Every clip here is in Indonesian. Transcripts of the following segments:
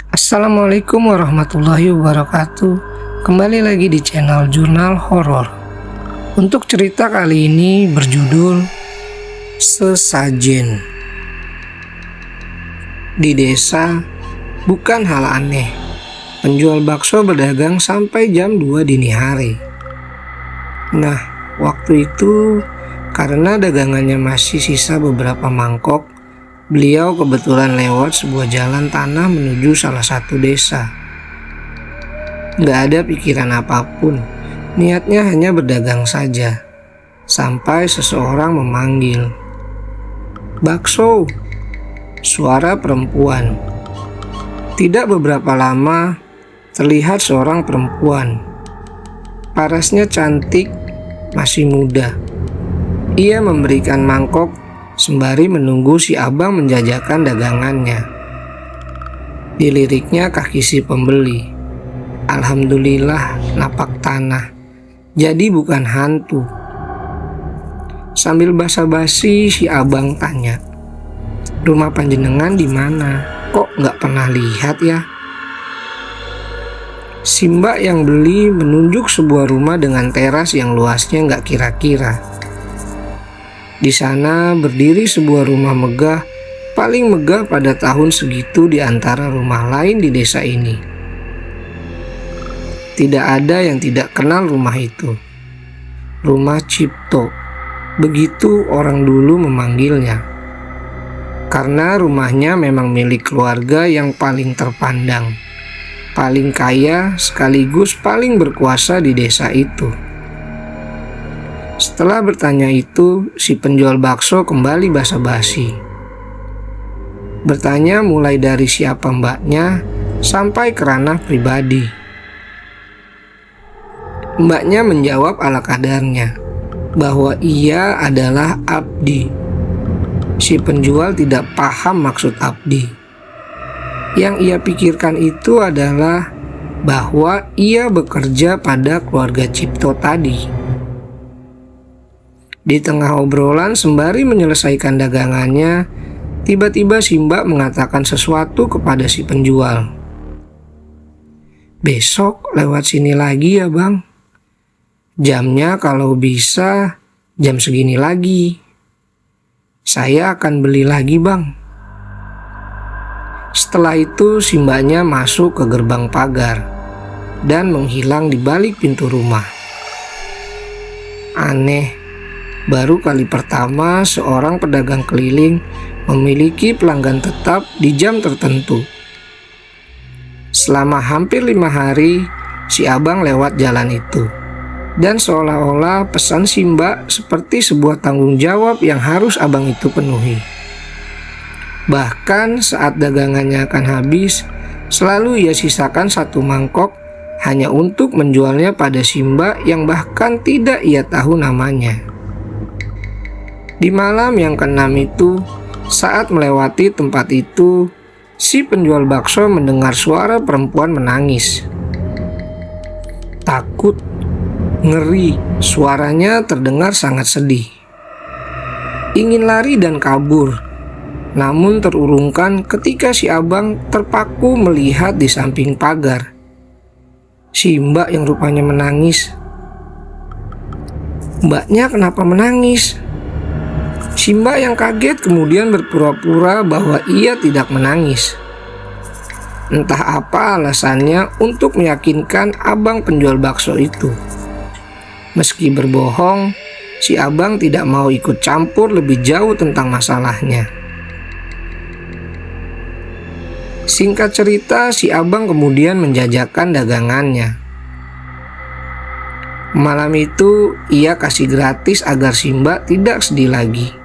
Assalamualaikum warahmatullahi wabarakatuh. Kembali lagi di channel Jurnal Horor. Untuk cerita kali ini berjudul Sesajen. Di desa bukan hal aneh. Penjual bakso berdagang sampai jam 2 dini hari. Nah, waktu itu karena dagangannya masih sisa beberapa mangkok, beliau kebetulan lewat sebuah jalan tanah menuju salah satu desa. Gak ada pikiran apapun, niatnya hanya berdagang saja. Sampai seseorang memanggil, "Bakso!" Suara perempuan. Tidak beberapa lama, terlihat seorang perempuan. Parasnya cantik, masih muda. Ia memberikan mangkok sembari menunggu si abang menjajakan dagangannya. Diliriknya kaki si pembeli. Alhamdulillah napak tanah, jadi bukan hantu. Sambil basa-basi si abang tanya, "Rumah panjenengan di mana? Kok nggak pernah lihat ya?" Si mbak yang beli menunjuk sebuah rumah dengan teras yang luasnya nggak kira-kira. Di sana berdiri sebuah rumah megah, paling megah pada tahun segitu di antara rumah lain di desa ini. Tidak ada yang tidak kenal rumah itu. Rumah Cipto, begitu orang dulu memanggilnya. Karena rumahnya memang milik keluarga yang paling terpandang, paling kaya sekaligus paling berkuasa di desa itu. Setelah bertanya itu, si penjual bakso kembali basa-basi. Bertanya mulai dari siapa mbaknya sampai ke ranah pribadi. Mbaknya menjawab ala kadarnya bahwa ia adalah abdi. Si penjual tidak paham maksud abdi. Yang ia pikirkan itu adalah bahwa ia bekerja pada keluarga Cipto tadi. Di tengah obrolan sembari menyelesaikan dagangannya, tiba-tiba si mbak mengatakan sesuatu kepada si penjual. "Besok lewat sini lagi ya bang. Jamnya kalau bisa jam segini lagi. Saya akan beli lagi bang." Setelah itu si mbaknya masuk ke gerbang pagar dan menghilang di balik pintu rumah. Aneh. Baru kali pertama seorang pedagang keliling memiliki pelanggan tetap di jam tertentu. Selama hampir 5 hari, si abang lewat jalan itu. Dan seolah-olah pesan si mbak seperti sebuah tanggung jawab yang harus abang itu penuhi. Bahkan saat dagangannya akan habis, selalu ia sisakan satu mangkok hanya untuk menjualnya pada si mbak yang bahkan tidak ia tahu namanya. Di malam yang ke-6 itu, saat melewati tempat itu, si penjual bakso mendengar suara perempuan menangis. Takut, ngeri, suaranya terdengar sangat sedih. Ingin lari dan kabur, namun terurungkan ketika si abang terpaku melihat di samping pagar si mbak yang rupanya menangis. "Mbaknya kenapa menangis?" Si mbak yang kaget kemudian berpura-pura bahwa ia tidak menangis. Entah apa alasannya untuk meyakinkan abang penjual bakso itu. Meski berbohong, si abang tidak mau ikut campur lebih jauh tentang masalahnya. Singkat cerita, si abang kemudian menjajakan dagangannya. Malam itu ia kasih gratis agar si mbak tidak sedih lagi.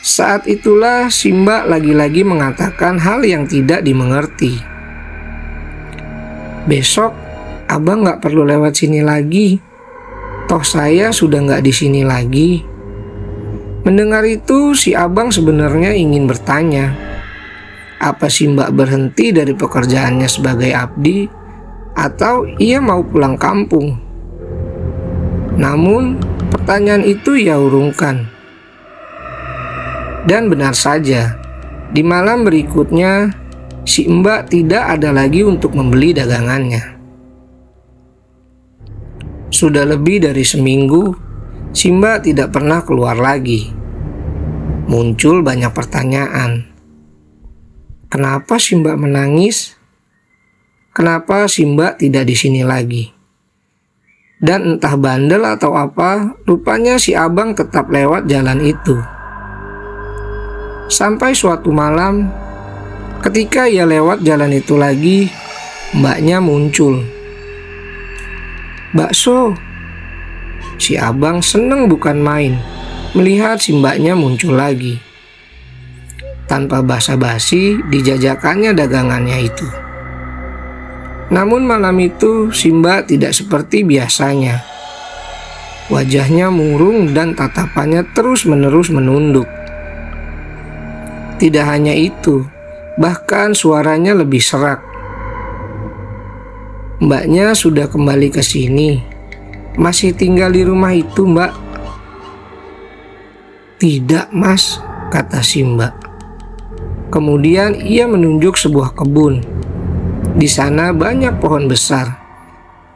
Saat itulah si mbak lagi-lagi mengatakan hal yang tidak dimengerti. "Besok abang gak perlu lewat sini lagi. Toh saya sudah gak di sini lagi." Mendengar itu si abang sebenarnya ingin bertanya, apa si mbak berhenti dari pekerjaannya sebagai abdi atau ia mau pulang kampung. Namun pertanyaan itu ia urungkan. Dan benar saja, di malam berikutnya si Mbak tidak ada lagi untuk membeli dagangannya. Sudah lebih dari seminggu, si Mbak tidak pernah keluar lagi. Muncul banyak pertanyaan. Kenapa si Mbak menangis? Kenapa si Mbak tidak di sini lagi? Dan entah bandel atau apa, rupanya si abang tetap lewat jalan itu. Sampai suatu malam, ketika ia lewat jalan itu lagi, mbaknya muncul. "Bakso." Si abang seneng bukan main melihat si mbaknya muncul lagi. Tanpa basa-basi dijajakannya dagangannya itu. Namun malam itu si mbak tidak seperti biasanya. Wajahnya murung dan tatapannya terus-menerus menunduk. Tidak hanya itu, bahkan suaranya lebih serak. "Mbaknya sudah kembali ke sini. Masih tinggal di rumah itu, Mbak?" "Tidak, Mas," kata si mbak. Kemudian ia menunjuk sebuah kebun. Di sana banyak pohon besar,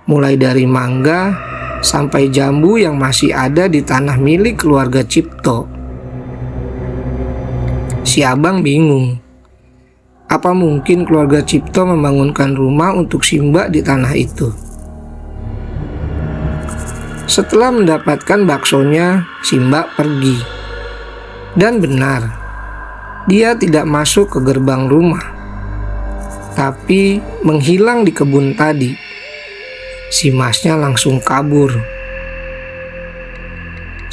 mulai dari mangga sampai jambu yang masih ada di tanah milik keluarga Cipto. Si abang bingung. Apa mungkin keluarga Cipto membangunkan rumah untuk si mbak di tanah itu? Setelah mendapatkan baksonya, si mbak pergi. Dan benar, dia tidak masuk ke gerbang rumah, tapi menghilang di kebun tadi. Si masnya langsung kabur.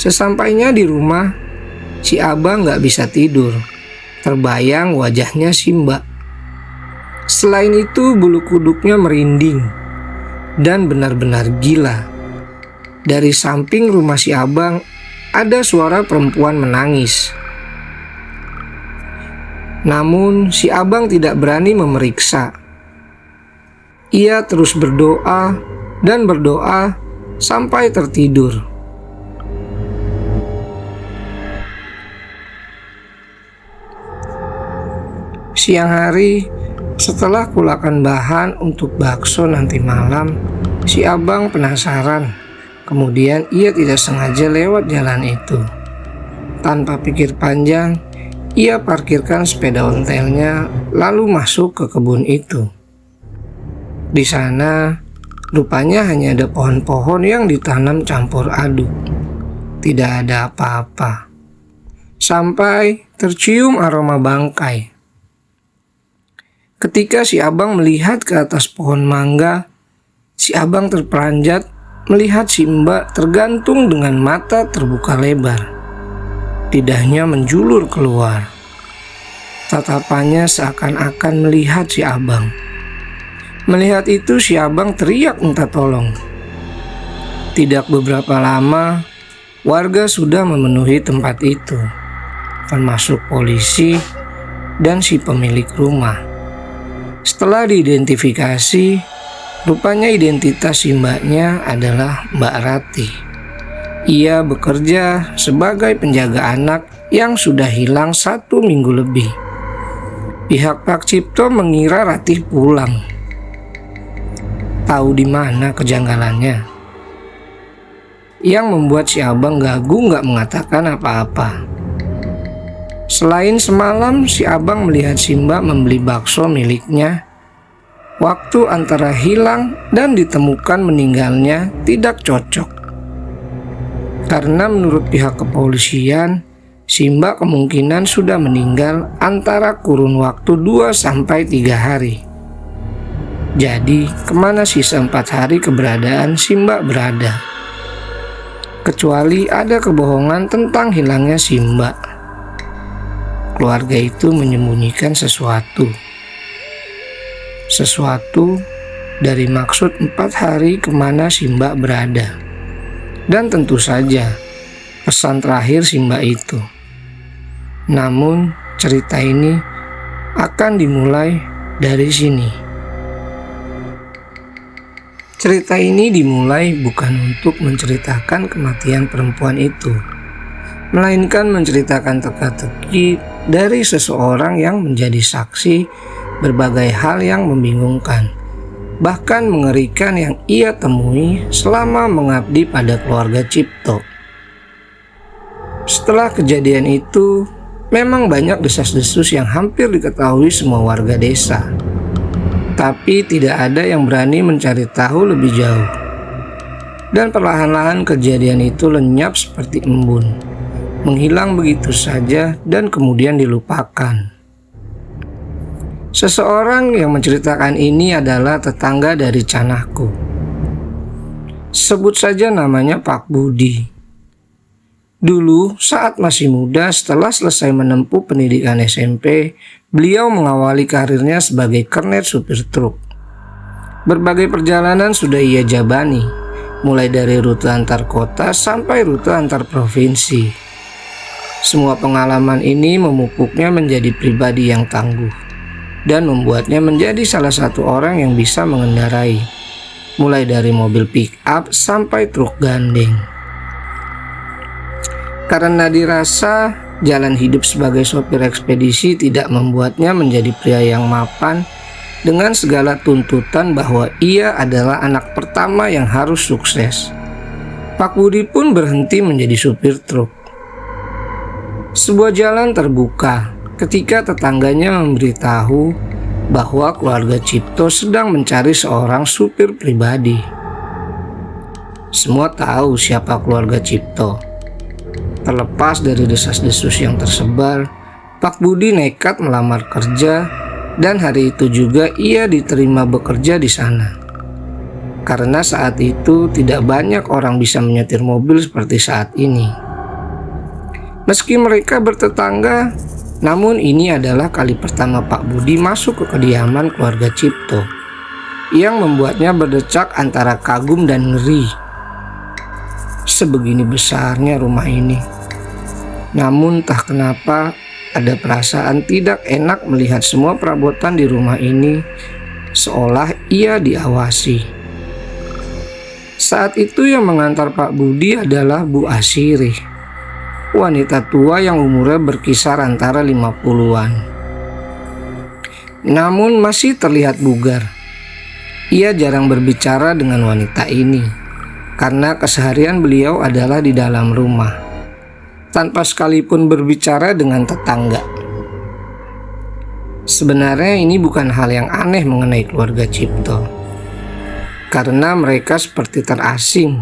Sesampainya di rumah, si abang gak bisa tidur. Terbayang wajahnya si mbak. Selain itu, bulu kuduknya merinding dan benar-benar gila. Dari samping rumah si abang ada suara perempuan menangis. Namun si abang tidak berani memeriksa. Ia terus berdoa dan berdoa sampai tertidur. Siang hari, setelah kulakan bahan untuk bakso nanti malam, si abang penasaran. Kemudian ia tidak sengaja lewat jalan itu. Tanpa pikir panjang, ia parkirkan sepeda ontelnya lalu masuk ke kebun itu. Di sana, rupanya hanya ada pohon-pohon yang ditanam campur aduk. Tidak ada apa-apa. Sampai tercium aroma bangkai. Ketika si abang melihat ke atas pohon mangga, si abang terperanjat melihat si mbak tergantung dengan mata terbuka lebar. Lidahnya menjulur keluar. Tatapannya seakan-akan melihat si abang. Melihat itu si abang teriak minta tolong. Tidak beberapa lama, warga sudah memenuhi tempat itu, termasuk polisi dan si pemilik rumah. Setelah diidentifikasi, rupanya identitas si mbaknya adalah Mbak Rati. Ia bekerja sebagai penjaga anak yang sudah hilang 1 minggu lebih. Pihak Pak Cipto mengira Ratih pulang. Tahu di mana kejanggalannya? Yang membuat si abang gagu gak mengatakan apa-apa. Selain semalam si abang melihat si mbak membeli bakso miliknya, waktu antara hilang dan ditemukan meninggalnya tidak cocok. Karena menurut pihak kepolisian, si mbak kemungkinan sudah meninggal antara kurun waktu 2-3 hari. Jadi kemana sisa 4 hari keberadaan si mbak berada? Kecuali ada kebohongan tentang hilangnya si mbak. Keluarga itu menyembunyikan sesuatu dari maksud 4 hari kemana si mbak berada. Dan tentu saja pesan terakhir si mbak itu. Namun cerita ini akan dimulai dari sini. Cerita ini dimulai bukan untuk menceritakan kematian perempuan itu, melainkan menceritakan teka-teki dari seseorang yang menjadi saksi berbagai hal yang membingungkan, bahkan mengerikan yang ia temui selama mengabdi pada keluarga Cipto. Setelah kejadian itu, memang banyak desas-desus yang hampir diketahui semua warga desa. Tapi tidak ada yang berani mencari tahu lebih jauh. Dan perlahan-lahan kejadian itu lenyap seperti embun, menghilang begitu saja dan kemudian dilupakan. Seseorang yang menceritakan ini adalah tetangga dari Canahku. Sebut saja namanya Pak Budi. Dulu saat masih muda, setelah selesai menempuh pendidikan SMP, beliau mengawali karirnya sebagai kernet supir truk. Berbagai perjalanan sudah ia jabani, mulai dari rute antar kota sampai rute antar provinsi. Semua pengalaman ini memupuknya menjadi pribadi yang tangguh dan membuatnya menjadi salah satu orang yang bisa mengendarai, mulai dari mobil pick up sampai truk gandeng. Karena dirasa jalan hidup sebagai sopir ekspedisi tidak membuatnya menjadi pria yang mapan dengan segala tuntutan bahwa ia adalah anak pertama yang harus sukses, Pak Budi pun berhenti menjadi supir truk. Sebuah jalan terbuka ketika tetangganya memberitahu bahwa keluarga Cipto sedang mencari seorang supir pribadi. Semua tahu siapa keluarga Cipto. Terlepas dari desas-desus yang tersebar, Pak Budi nekat melamar kerja dan hari itu juga ia diterima bekerja di sana. Karena saat itu tidak banyak orang bisa menyetir mobil seperti saat ini. Meski mereka bertetangga, namun ini adalah kali pertama Pak Budi masuk ke kediaman keluarga Cipto, yang membuatnya berdecak antara kagum dan ngeri. Sebegini besarnya rumah ini. Namun entah kenapa ada perasaan tidak enak melihat semua perabotan di rumah ini seolah ia diawasi. Saat itu yang mengantar Pak Budi adalah Bu Asiri, wanita tua yang umurnya berkisar antara 50-an. Namun masih terlihat bugar. Ia jarang berbicara dengan wanita ini, karena keseharian beliau adalah di dalam rumah, tanpa sekalipun berbicara dengan tetangga. Sebenarnya ini bukan hal yang aneh mengenai keluarga Cipto, karena mereka seperti terasing.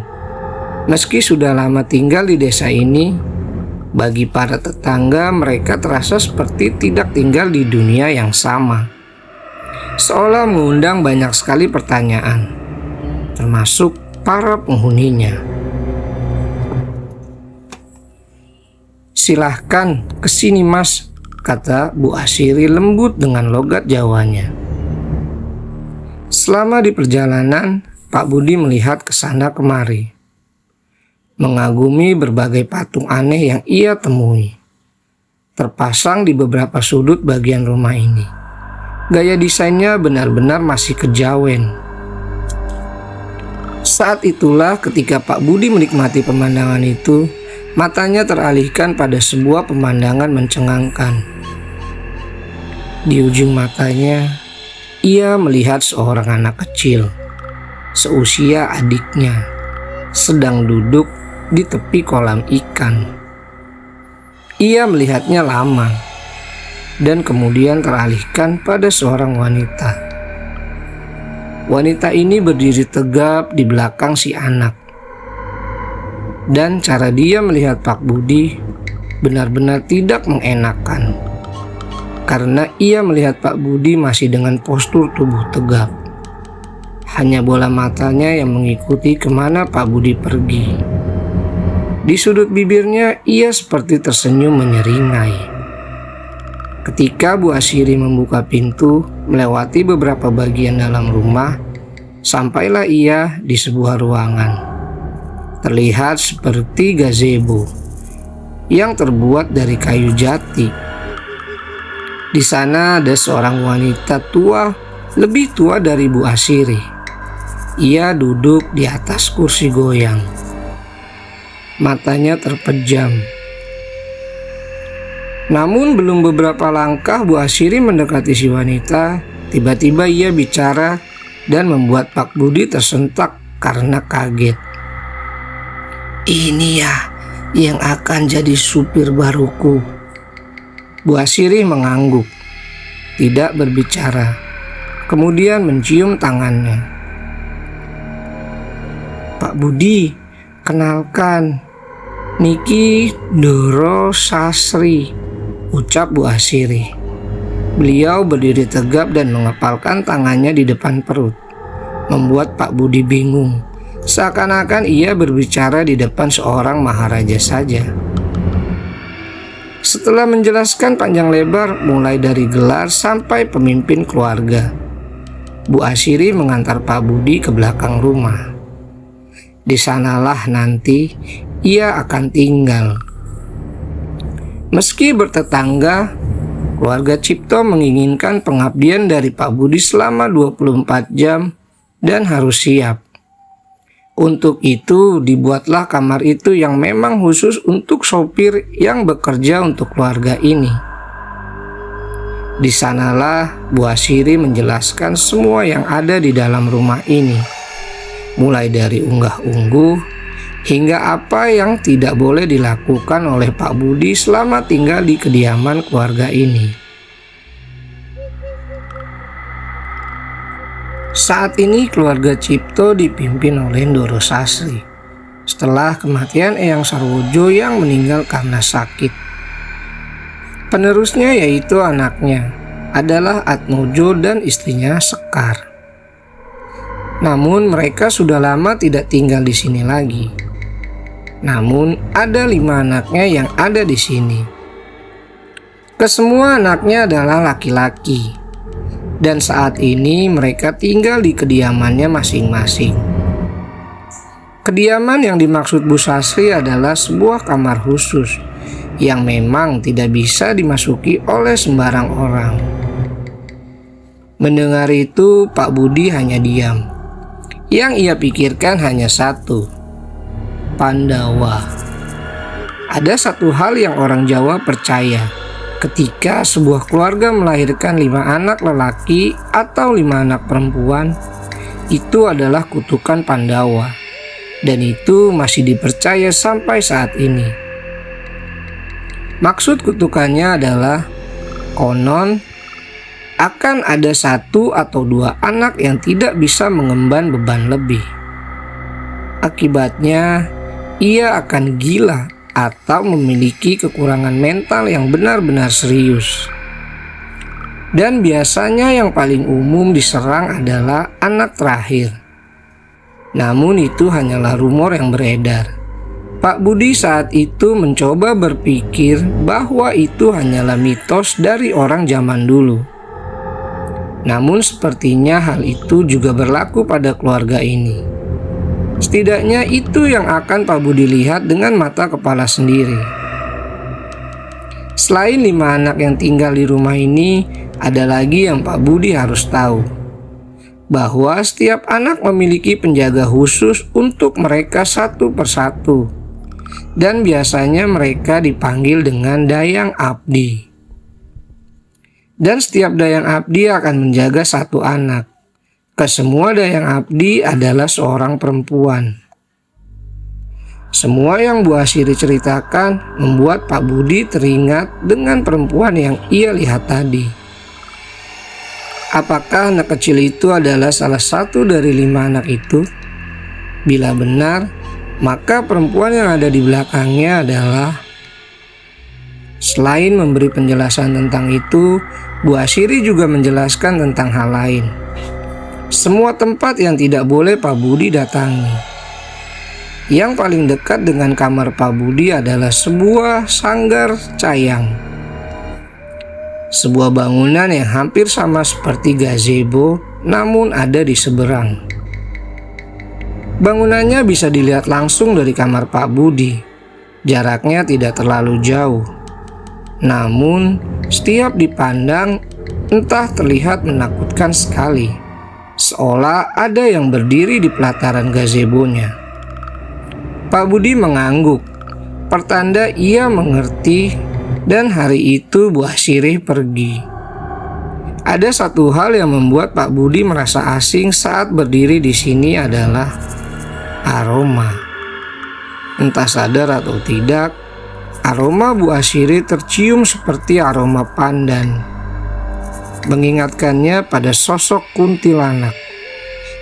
Meski sudah lama tinggal di desa ini, bagi para tetangga mereka terasa seperti tidak tinggal di dunia yang sama, seolah mengundang banyak sekali pertanyaan, termasuk para penghuninya. "Silahkan kesini mas," kata Bu Asiri lembut dengan logat Jawanya. Selama di perjalanan, Pak Budi melihat ke sana kemari, mengagumi berbagai patung aneh yang ia temui, terpasang di beberapa sudut bagian rumah ini. Gaya desainnya benar-benar masih kejawen. Saat itulah ketika Pak Budi menikmati pemandangan itu, matanya teralihkan pada sebuah pemandangan mencengangkan. Di ujung matanya, ia melihat seorang anak kecil, seusia adiknya, sedang duduk di tepi kolam ikan. Ia melihatnya lama, dan kemudian teralihkan pada seorang wanita. Wanita ini berdiri tegap di belakang si anak. Dan cara dia melihat Pak Budi benar-benar tidak mengenakan, karena ia melihat Pak Budi masih dengan postur tubuh tegap. Hanya bola matanya yang mengikuti kemana Pak Budi pergi. Di sudut bibirnya ia seperti tersenyum menyeringai. Ketika Bu Asiri membuka pintu melewati beberapa bagian dalam rumah, sampailah ia di sebuah ruangan. Terlihat seperti gazebo yang terbuat dari kayu jati. Di sana ada seorang wanita tua, lebih tua dari Bu Asiri. Ia duduk di atas kursi goyang. Matanya terpejam. Namun belum beberapa langkah Bu Asiri mendekati si wanita, Tiba-tiba ia bicara dan membuat Pak Budi tersentak karena kaget. "Ini ya yang akan jadi supir baruku." Bu Asiri mengangguk, tidak berbicara, kemudian mencium tangannya. "Pak Budi, kenalkan, Niki Ndoro Sasri," ucap Bu Asiri. Beliau berdiri tegap dan mengepalkan tangannya di depan perut, membuat Pak Budi bingung, seakan-akan ia berbicara di depan seorang maharaja saja. Setelah menjelaskan panjang lebar mulai dari gelar sampai pemimpin keluarga, Bu Asiri mengantar Pak Budi ke belakang rumah. Di sanalah nanti ia akan tinggal. Meski bertetangga, keluarga Cipto menginginkan pengabdian dari Pak Budi selama 24 jam dan harus siap. Untuk itu dibuatlah kamar itu yang memang khusus untuk sopir yang bekerja untuk keluarga ini. Di sanalah Bu Asiri menjelaskan semua yang ada di dalam rumah ini, mulai dari unggah-ungguh hingga apa yang tidak boleh dilakukan oleh Pak Budi selama tinggal di kediaman keluarga ini. Saat ini keluarga Cipto dipimpin oleh Ndoro Sasri setelah kematian Eyang Sarwojo yang meninggal karena sakit. Penerusnya yaitu anaknya adalah Atmojo dan istrinya Sekar. Namun mereka sudah lama tidak tinggal di sini lagi. Namun ada 5 anaknya yang ada di sini. Kesemua anaknya adalah laki-laki, dan saat ini mereka tinggal di kediamannya masing-masing. Kediaman yang dimaksud Bu Sasri adalah sebuah kamar khusus yang memang tidak bisa dimasuki oleh sembarang orang. Mendengar itu, Pak Budi hanya diam. Yang ia pikirkan hanya satu: Pandawa. Ada satu hal yang orang Jawa percaya, ketika sebuah keluarga melahirkan 5 anak lelaki atau 5 anak perempuan, itu adalah kutukan Pandawa, dan itu masih dipercaya sampai saat ini. Maksud kutukannya adalah konon akan ada 1 atau 2 anak yang tidak bisa mengemban beban lebih. Akibatnya ia akan gila atau memiliki kekurangan mental yang benar-benar serius. Dan biasanya yang paling umum diserang adalah anak terakhir. Namun itu hanyalah rumor yang beredar. Pak Budi saat itu mencoba berpikir bahwa itu hanyalah mitos dari orang zaman dulu. Namun sepertinya hal itu juga berlaku pada keluarga ini. Setidaknya itu yang akan Pak Budi lihat dengan mata kepala sendiri. Selain 5 anak yang tinggal di rumah ini, ada lagi yang Pak Budi harus tahu, bahwa setiap anak memiliki penjaga khusus untuk mereka satu persatu, dan biasanya mereka dipanggil dengan Dayang Abdi. Dan setiap Dayang Abdi akan menjaga 1 anak. Kesemua Dayang Abdi adalah seorang perempuan. Semua yang Bu Asiri ceritakan membuat Pak Budi teringat dengan perempuan yang ia lihat tadi. Apakah anak kecil itu adalah salah satu dari 5 anak itu? Bila benar, maka perempuan yang ada di belakangnya adalah... Selain memberi penjelasan tentang itu, Bu Asiri juga menjelaskan tentang hal lain. Semua tempat yang tidak boleh Pak Budi datangi. Yang paling dekat dengan kamar Pak Budi adalah sebuah sanggar cayang. Sebuah bangunan yang hampir sama seperti gazebo, namun ada di seberang. Bangunannya bisa dilihat langsung dari kamar Pak Budi. Jaraknya tidak terlalu jauh. Namun, setiap dipandang, entah terlihat menakutkan sekali. Seolah ada yang berdiri di pelataran gazebonya. Pak Budi mengangguk, pertanda ia mengerti, dan hari itu Bu Asiri pergi. Ada satu hal yang membuat Pak Budi merasa asing saat berdiri di sini adalah aroma. Entah sadar atau tidak, aroma Bu Asiri tercium seperti aroma pandan, mengingatkannya pada sosok kuntilanak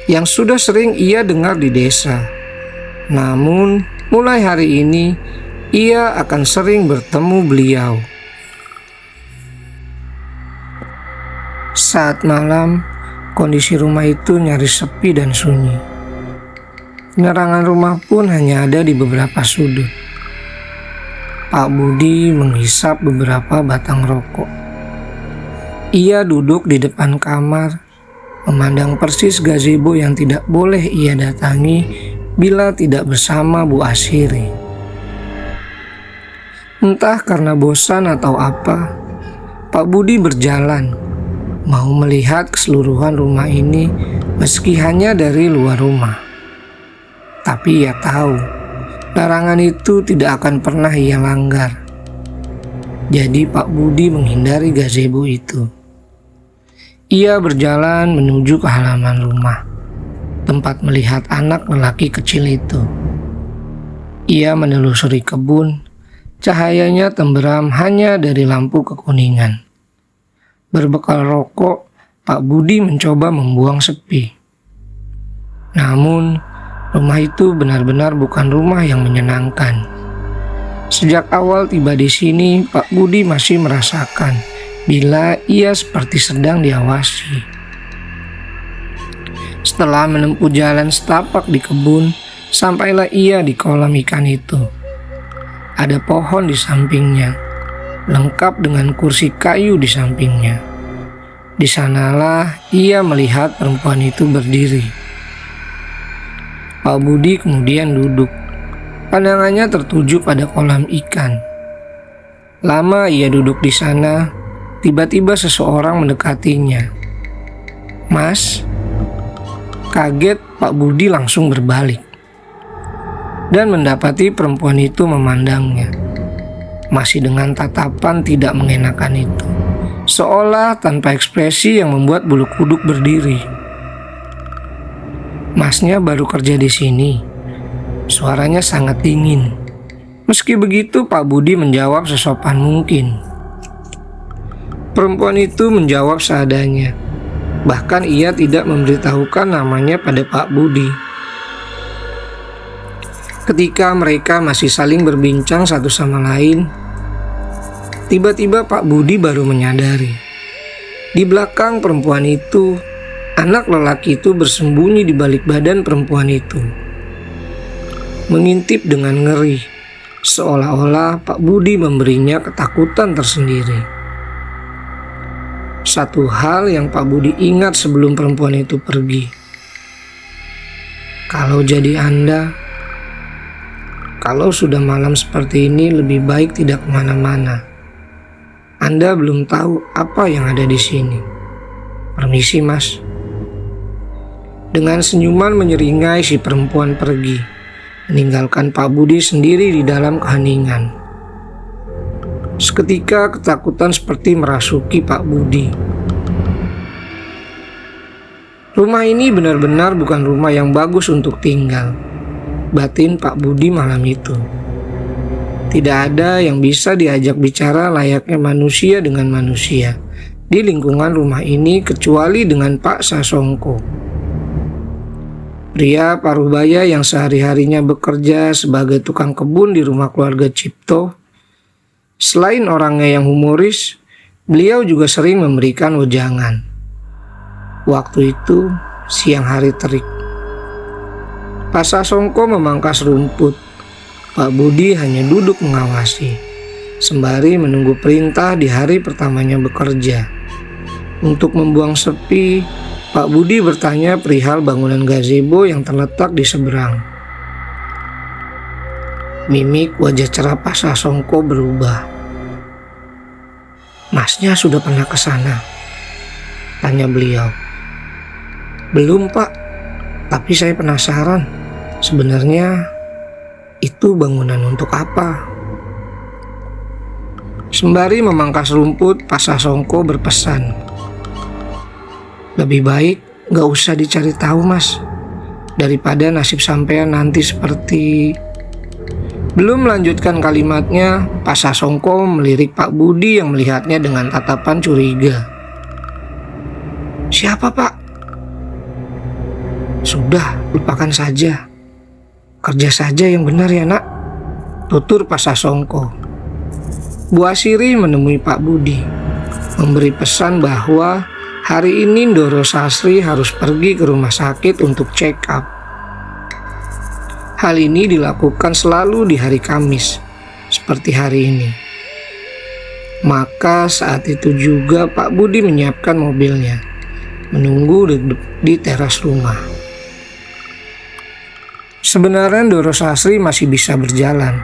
yang sudah sering ia dengar di desa. Namun, mulai hari ini ia akan sering bertemu beliau. Saat malam, kondisi rumah itu nyaris sepi dan sunyi. Penerangan rumah pun hanya ada di beberapa sudut. Pak Budi menghisap beberapa batang rokok. Ia duduk di depan kamar, memandang persis gazebo yang tidak boleh ia datangi bila tidak bersama Bu Asiri. Entah karena bosan atau apa, Pak Budi berjalan, mau melihat keseluruhan rumah ini meski hanya dari luar rumah. Tapi ia tahu, larangan itu tidak akan pernah ia langgar. Jadi Pak Budi menghindari gazebo itu. Ia berjalan menuju ke halaman rumah, tempat melihat anak lelaki kecil itu. Ia menelusuri kebun, cahayanya temberam hanya dari lampu kekuningan. Berbekal rokok, Pak Budi mencoba membuang sepi. Namun, rumah itu benar-benar bukan rumah yang menyenangkan. Sejak awal tiba di sini, Pak Budi masih merasakan bila ia seperti sedang diawasi. Setelah menempuh jalan setapak di kebun, sampailah ia di kolam ikan itu. Ada pohon di sampingnya, lengkap dengan kursi kayu di sampingnya. Di sanalah ia melihat perempuan itu berdiri. Pak Budi kemudian duduk. Pandangannya tertuju pada kolam ikan. Lama ia duduk di sana, tiba-tiba seseorang mendekatinya. "Mas?" Kaget, Pak Budi langsung berbalik dan mendapati perempuan itu memandangnya, masih dengan tatapan tidak mengenakan itu, seolah tanpa ekspresi yang membuat bulu kuduk berdiri. "Masnya baru kerja di sini?" Suaranya sangat dingin. Meski begitu, Pak Budi menjawab sesopan mungkin. Perempuan itu menjawab seadanya. Bahkan ia tidak memberitahukan namanya pada Pak Budi. Ketika mereka masih saling berbincang satu sama lain, tiba-tiba Pak Budi baru menyadari. Di belakang perempuan itu, anak lelaki itu bersembunyi di balik badan perempuan itu, mengintip dengan ngeri, seolah-olah Pak Budi memberinya ketakutan tersendiri. Satu hal yang Pak Budi ingat sebelum perempuan itu pergi. Kalau jadi Anda, kalau sudah malam seperti ini lebih baik tidak kemana-mana. Anda belum tahu apa yang ada di sini. Permisi, Mas. Dengan senyuman menyeringai si perempuan pergi, meninggalkan Pak Budi sendiri di dalam keheningan. Seketika ketakutan seperti merasuki Pak Budi. Rumah ini benar-benar bukan rumah yang bagus untuk tinggal, batin Pak Budi malam itu. Tidak ada yang bisa diajak bicara layaknya manusia dengan manusia di lingkungan rumah ini kecuali dengan Pak Sasongko. Pria Parubaya yang sehari-harinya bekerja sebagai tukang kebun di rumah keluarga Cipto. Selain orangnya yang humoris, beliau juga sering memberikan wejangan. Waktu itu siang hari terik. Pak Sasongko memangkas rumput. Pak Budi hanya duduk mengawasi, sembari menunggu perintah di hari pertamanya bekerja. Untuk membuang sepi, Pak Budi bertanya perihal bangunan gazebo yang terletak di seberang. Mimik wajah cerah Pak Sasongko berubah. "Masnya sudah pernah ke sana?" tanya beliau. "Belum, Pak, tapi saya penasaran. Sebenarnya itu bangunan untuk apa?" Sembari memangkas rumput, Pak Sasongko berpesan, Lebih baik gak usah dicari tahu, Mas, daripada nasib sampean nanti seperti... Belum melanjutkan kalimatnya, Pak Sasongko melirik Pak Budi yang melihatnya dengan tatapan curiga. "Siapa, Pak?" "Sudah, lupakan saja. Kerja saja yang benar ya, Nak," tutur Pak Sasongko. Bu Asiri menemui Pak Budi, memberi pesan bahwa hari ini Ndoro Sasri harus pergi ke rumah sakit untuk check up. Hal ini dilakukan selalu di hari Kamis, seperti hari ini. Maka saat itu juga Pak Budi menyiapkan mobilnya, menunggu di teras rumah. Sebenarnya Ndoro Sasri masih bisa berjalan,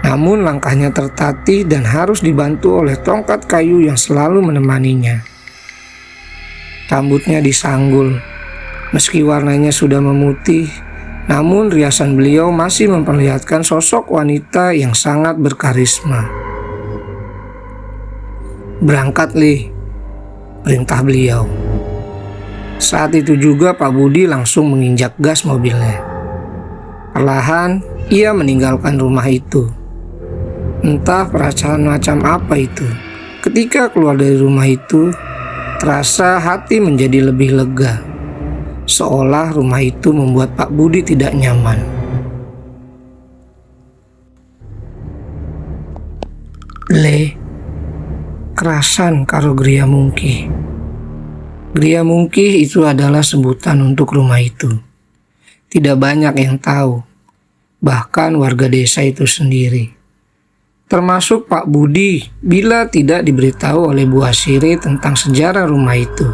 namun langkahnya tertatih dan harus dibantu oleh tongkat kayu yang selalu menemaninya. Rambutnya disanggul, meski warnanya sudah memutih, namun riasan beliau masih memperlihatkan sosok wanita yang sangat berkarisma. "Berangkat, Li," perintah beliau. Saat itu juga Pak Budi langsung menginjak gas mobilnya. Perlahan ia meninggalkan rumah itu. Entah perasaan macam apa itu. Ketika keluar dari rumah itu, terasa hati menjadi lebih lega. Seolah rumah itu membuat Pak Budi tidak nyaman. "Le, kerasan karo Gria Mungki." Gria Mungki itu adalah sebutan untuk rumah itu. Tidak banyak yang tahu, bahkan warga desa itu sendiri. Termasuk Pak Budi bila tidak diberitahu oleh Bu Asiri tentang sejarah rumah itu.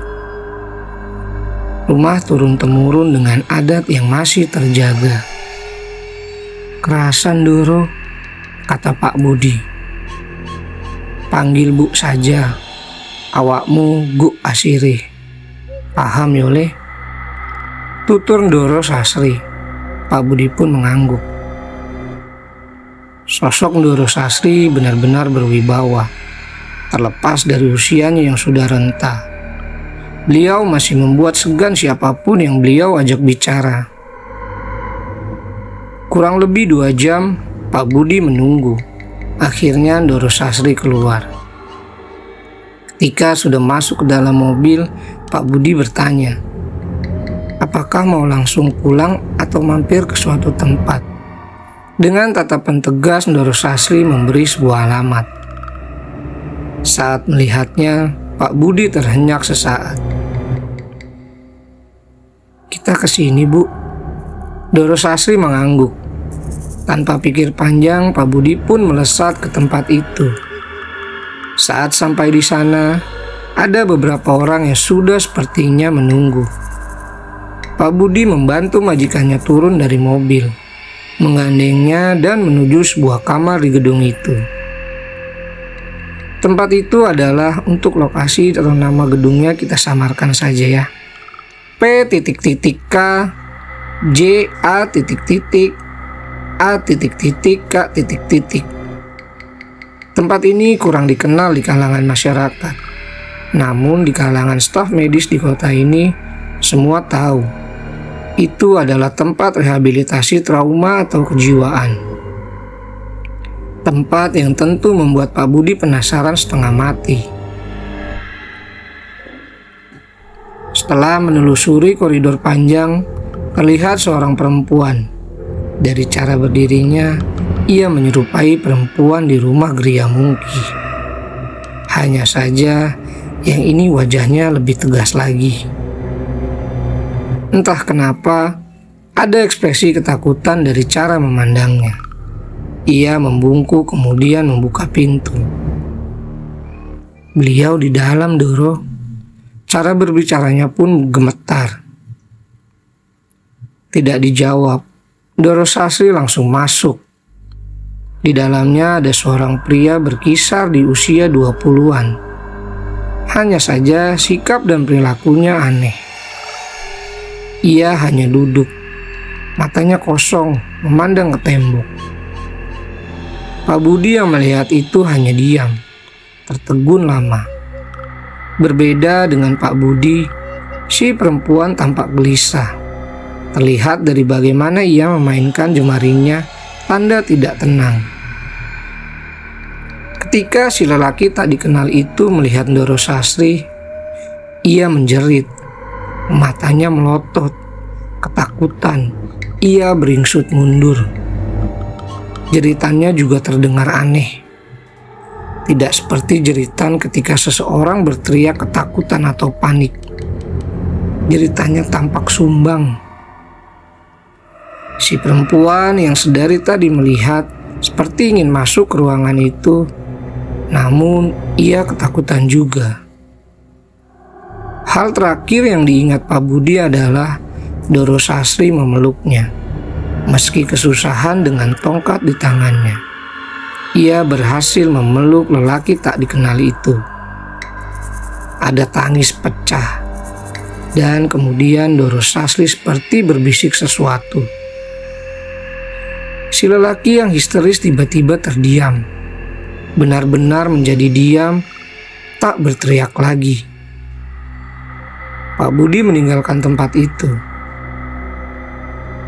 Rumah turun-temurun dengan adat yang masih terjaga. "Kerasan, Doro," kata Pak Budi. "Panggil Bu saja, awakmu Gu Asiri. Paham yole?" tutur Ndoro Sasri. Pak Budi pun mengangguk. Sosok Ndoro Sasri benar-benar berwibawa, terlepas dari usianya yang sudah renta. Beliau masih membuat segan siapapun yang beliau ajak bicara. Kurang lebih 2 jam Pak Budi menunggu. Akhirnya Ndoro Sasri keluar. Ketika sudah masuk ke dalam mobil, Pak Budi bertanya, apakah mau langsung pulang atau mampir ke suatu tempat. Dengan tatapan tegas Ndoro Sasri memberi sebuah alamat. Saat melihatnya, Pak Budi terhenyak sesaat. "Kita kesini, Bu." Ndoro Sasri mengangguk. Tanpa pikir panjang, Pak Budi pun melesat ke tempat itu. Saat sampai di sana, ada beberapa orang yang sudah sepertinya menunggu. Pak Budi membantu majikannya turun dari mobil, menggandengnya dan menuju sebuah kamar di gedung itu. Tempat itu adalah untuk lokasi atau nama gedungnya kita samarkan saja ya. P.K. JA.A.K. Tempat ini kurang dikenal di kalangan masyarakat. Namun di kalangan staf medis di kota ini, semua tahu itu adalah tempat rehabilitasi trauma atau kejiwaan. Tempat yang tentu membuat Pak Budi penasaran setengah mati. Setelah menelusuri koridor panjang, terlihat seorang perempuan. Dari cara berdirinya, ia menyerupai perempuan di rumah Gria Mungki. Hanya saja, yang ini wajahnya lebih tegas lagi. Entah kenapa, ada ekspresi ketakutan dari cara memandangnya. Ia membungkuk kemudian membuka pintu. "Beliau di dalam, Doro." Cara berbicaranya pun gemetar. Tidak dijawab, Ndoro Sasri langsung masuk. Di dalamnya ada seorang pria berkisar di usia 20-an. Hanya saja sikap dan perilakunya aneh. Ia hanya duduk, matanya kosong, memandang ke tembok. Pak Budi yang melihat itu hanya diam, tertegun lama. Berbeda dengan Pak Budi, Si perempuan tampak gelisah. Terlihat dari bagaimana ia memainkan jemarinya, tanda tidak tenang. Ketika si lelaki tak dikenal itu melihat Ndoro Sastri, ia menjerit. Matanya melotot. Ketakutan, ia beringsut mundur. Jeritannya juga terdengar aneh. Tidak seperti jeritan ketika seseorang berteriak ketakutan atau panik. Jeritannya tampak sumbang. Si perempuan yang sedari tadi melihat seperti ingin masuk ke ruangan itu, namun ia ketakutan juga. Hal terakhir yang diingat Pak Budi adalah Ndoro Sastri memeluknya. Meski kesusahan dengan tongkat di tangannya, ia berhasil memeluk lelaki tak dikenal itu. Ada tangis pecah, dan kemudian Ndoro Sastri seperti berbisik sesuatu. Si lelaki yang histeris tiba-tiba terdiam, benar-benar menjadi diam, tak berteriak lagi. Pak Budi meninggalkan tempat itu.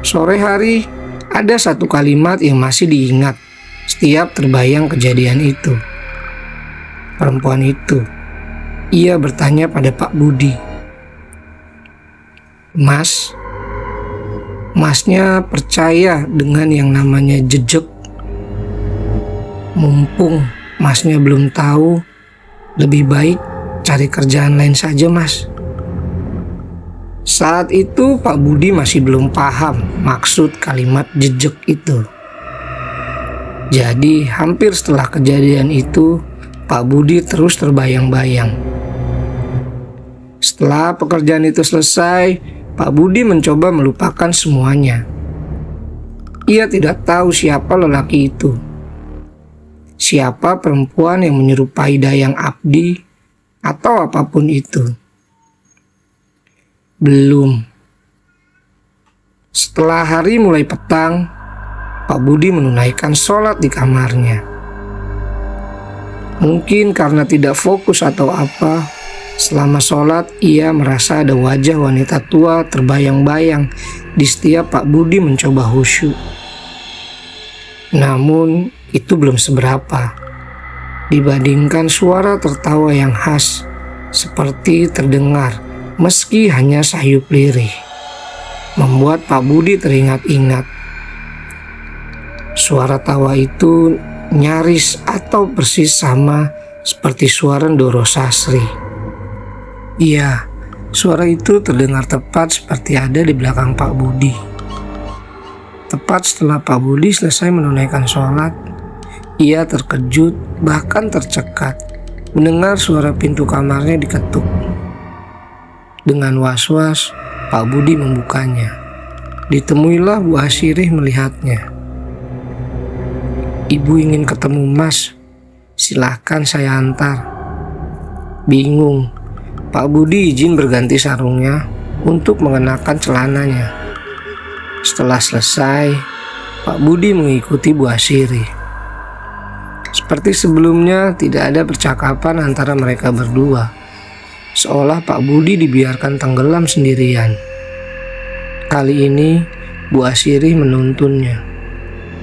Sore hari, ada satu kalimat yang masih diingat setiap terbayang kejadian itu. Perempuan itu, ia bertanya pada Pak Budi, Masnya percaya dengan yang namanya jejak? Mumpung Masnya belum tahu, lebih baik cari kerjaan lain saja, Mas. Saat itu Pak Budi masih belum paham maksud kalimat jejak itu. Jadi hampir setelah kejadian itu, Pak Budi terus terbayang-bayang. Setelah pekerjaan itu selesai, Pak Budi mencoba melupakan semuanya. Ia tidak tahu siapa lelaki itu. Siapa perempuan yang menyerupai Dayang Abdi atau apapun itu. Belum. Setelah hari mulai petang, Pak Budi menunaikan sholat di kamarnya. Mungkin karena tidak fokus atau apa, selama sholat ia merasa ada wajah wanita tua terbayang-bayang di setiap Pak Budi mencoba khusyuk. Namun itu belum seberapa dibandingkan suara tertawa yang khas seperti terdengar meski hanya sayup lirih, membuat Pak Budi teringat-ingat. Suara tawa itu nyaris atau persis sama seperti suara Ndoro Sastri. Iya, suara itu terdengar tepat seperti ada di belakang Pak Budi. Tepat setelah Pak Budi selesai menunaikan sholat, ia terkejut bahkan tercekat mendengar suara pintu kamarnya diketuk. Dengan was-was, Pak Budi membukanya. Ditemuilah Bu Asirih melihatnya. Ibu ingin ketemu Mas, silahkan saya antar. Bingung, Pak Budi izin berganti sarungnya untuk mengenakan celananya. Setelah selesai, Pak Budi mengikuti Bu Asirih. Seperti sebelumnya, tidak ada percakapan antara mereka berdua. Seolah Pak Budi dibiarkan tenggelam sendirian. Kali ini Bu Asirih menuntunnya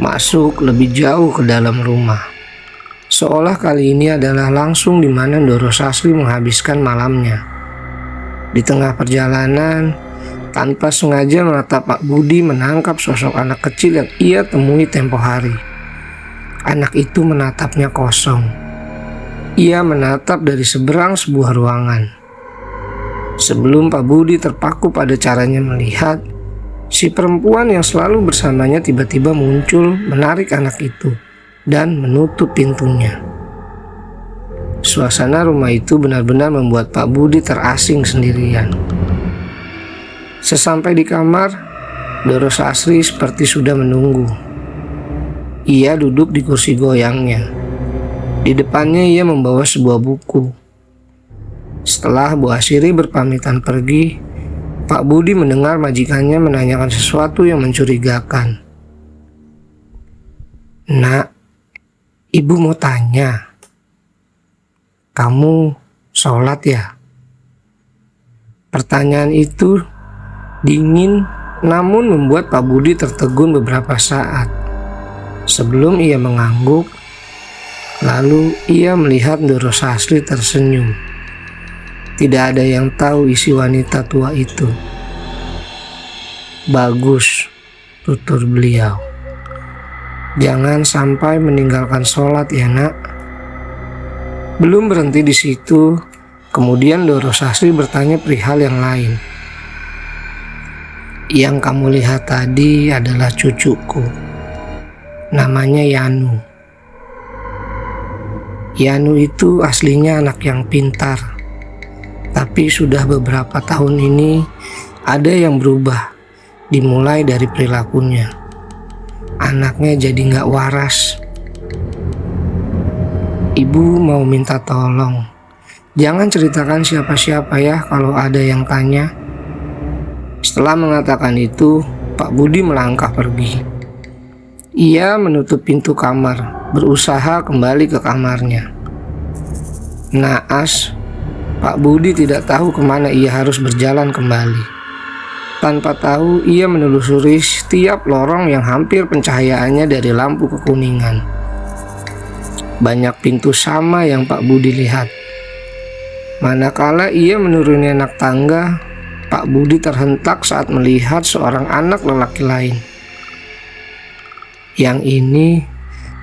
masuk lebih jauh ke dalam rumah. Seolah kali ini adalah langsung di mana Ndoro Sastri menghabiskan malamnya. Di tengah perjalanan, tanpa sengaja mata Pak Budi menangkap sosok anak kecil yang ia temui tempo hari. Anak itu menatapnya kosong. Ia menatap dari seberang sebuah ruangan. Sebelum Pak Budi terpaku pada caranya melihat, si perempuan yang selalu bersamanya tiba-tiba muncul menarik anak itu dan menutup pintunya. Suasana rumah itu benar-benar membuat Pak Budi terasing sendirian. Sesampai di kamar, Ndoro Sastri seperti sudah menunggu. Ia duduk di kursi goyangnya. Di depannya ia membawa sebuah buku. Setelah Bu Asirih berpamitan pergi, Pak Budi mendengar majikannya menanyakan sesuatu yang mencurigakan. Nak, Ibu mau tanya, kamu sholat ya? Pertanyaan itu dingin namun membuat Pak Budi tertegun beberapa saat. Sebelum ia mengangguk, lalu ia melihat Ndoro Sastri tersenyum. Tidak ada yang tahu isi wanita tua itu. Bagus, tutur beliau. Jangan sampai meninggalkan sholat ya nak. Belum berhenti di situ, kemudian Ndoro Sastri bertanya perihal yang lain. Yang kamu lihat tadi adalah cucuku. Namanya Yanu. Yanu itu aslinya anak yang pintar. Tapi sudah beberapa tahun ini ada yang berubah. Dimulai dari perilakunya. Anaknya jadi gak waras. Ibu mau minta tolong. Jangan ceritakan siapa-siapa ya kalau ada yang tanya. Setelah mengatakan itu, Pak Budi melangkah pergi. Ia menutup pintu kamar, berusaha kembali ke kamarnya. Naas, Pak Budi tidak tahu kemana ia harus berjalan kembali. Tanpa tahu, ia menelusuri setiap lorong yang hampir pencahayaannya dari lampu kekuningan. Banyak pintu sama yang Pak Budi lihat. Manakala ia menuruni anak tangga, Pak Budi terhentak saat melihat seorang anak lelaki lain. Yang ini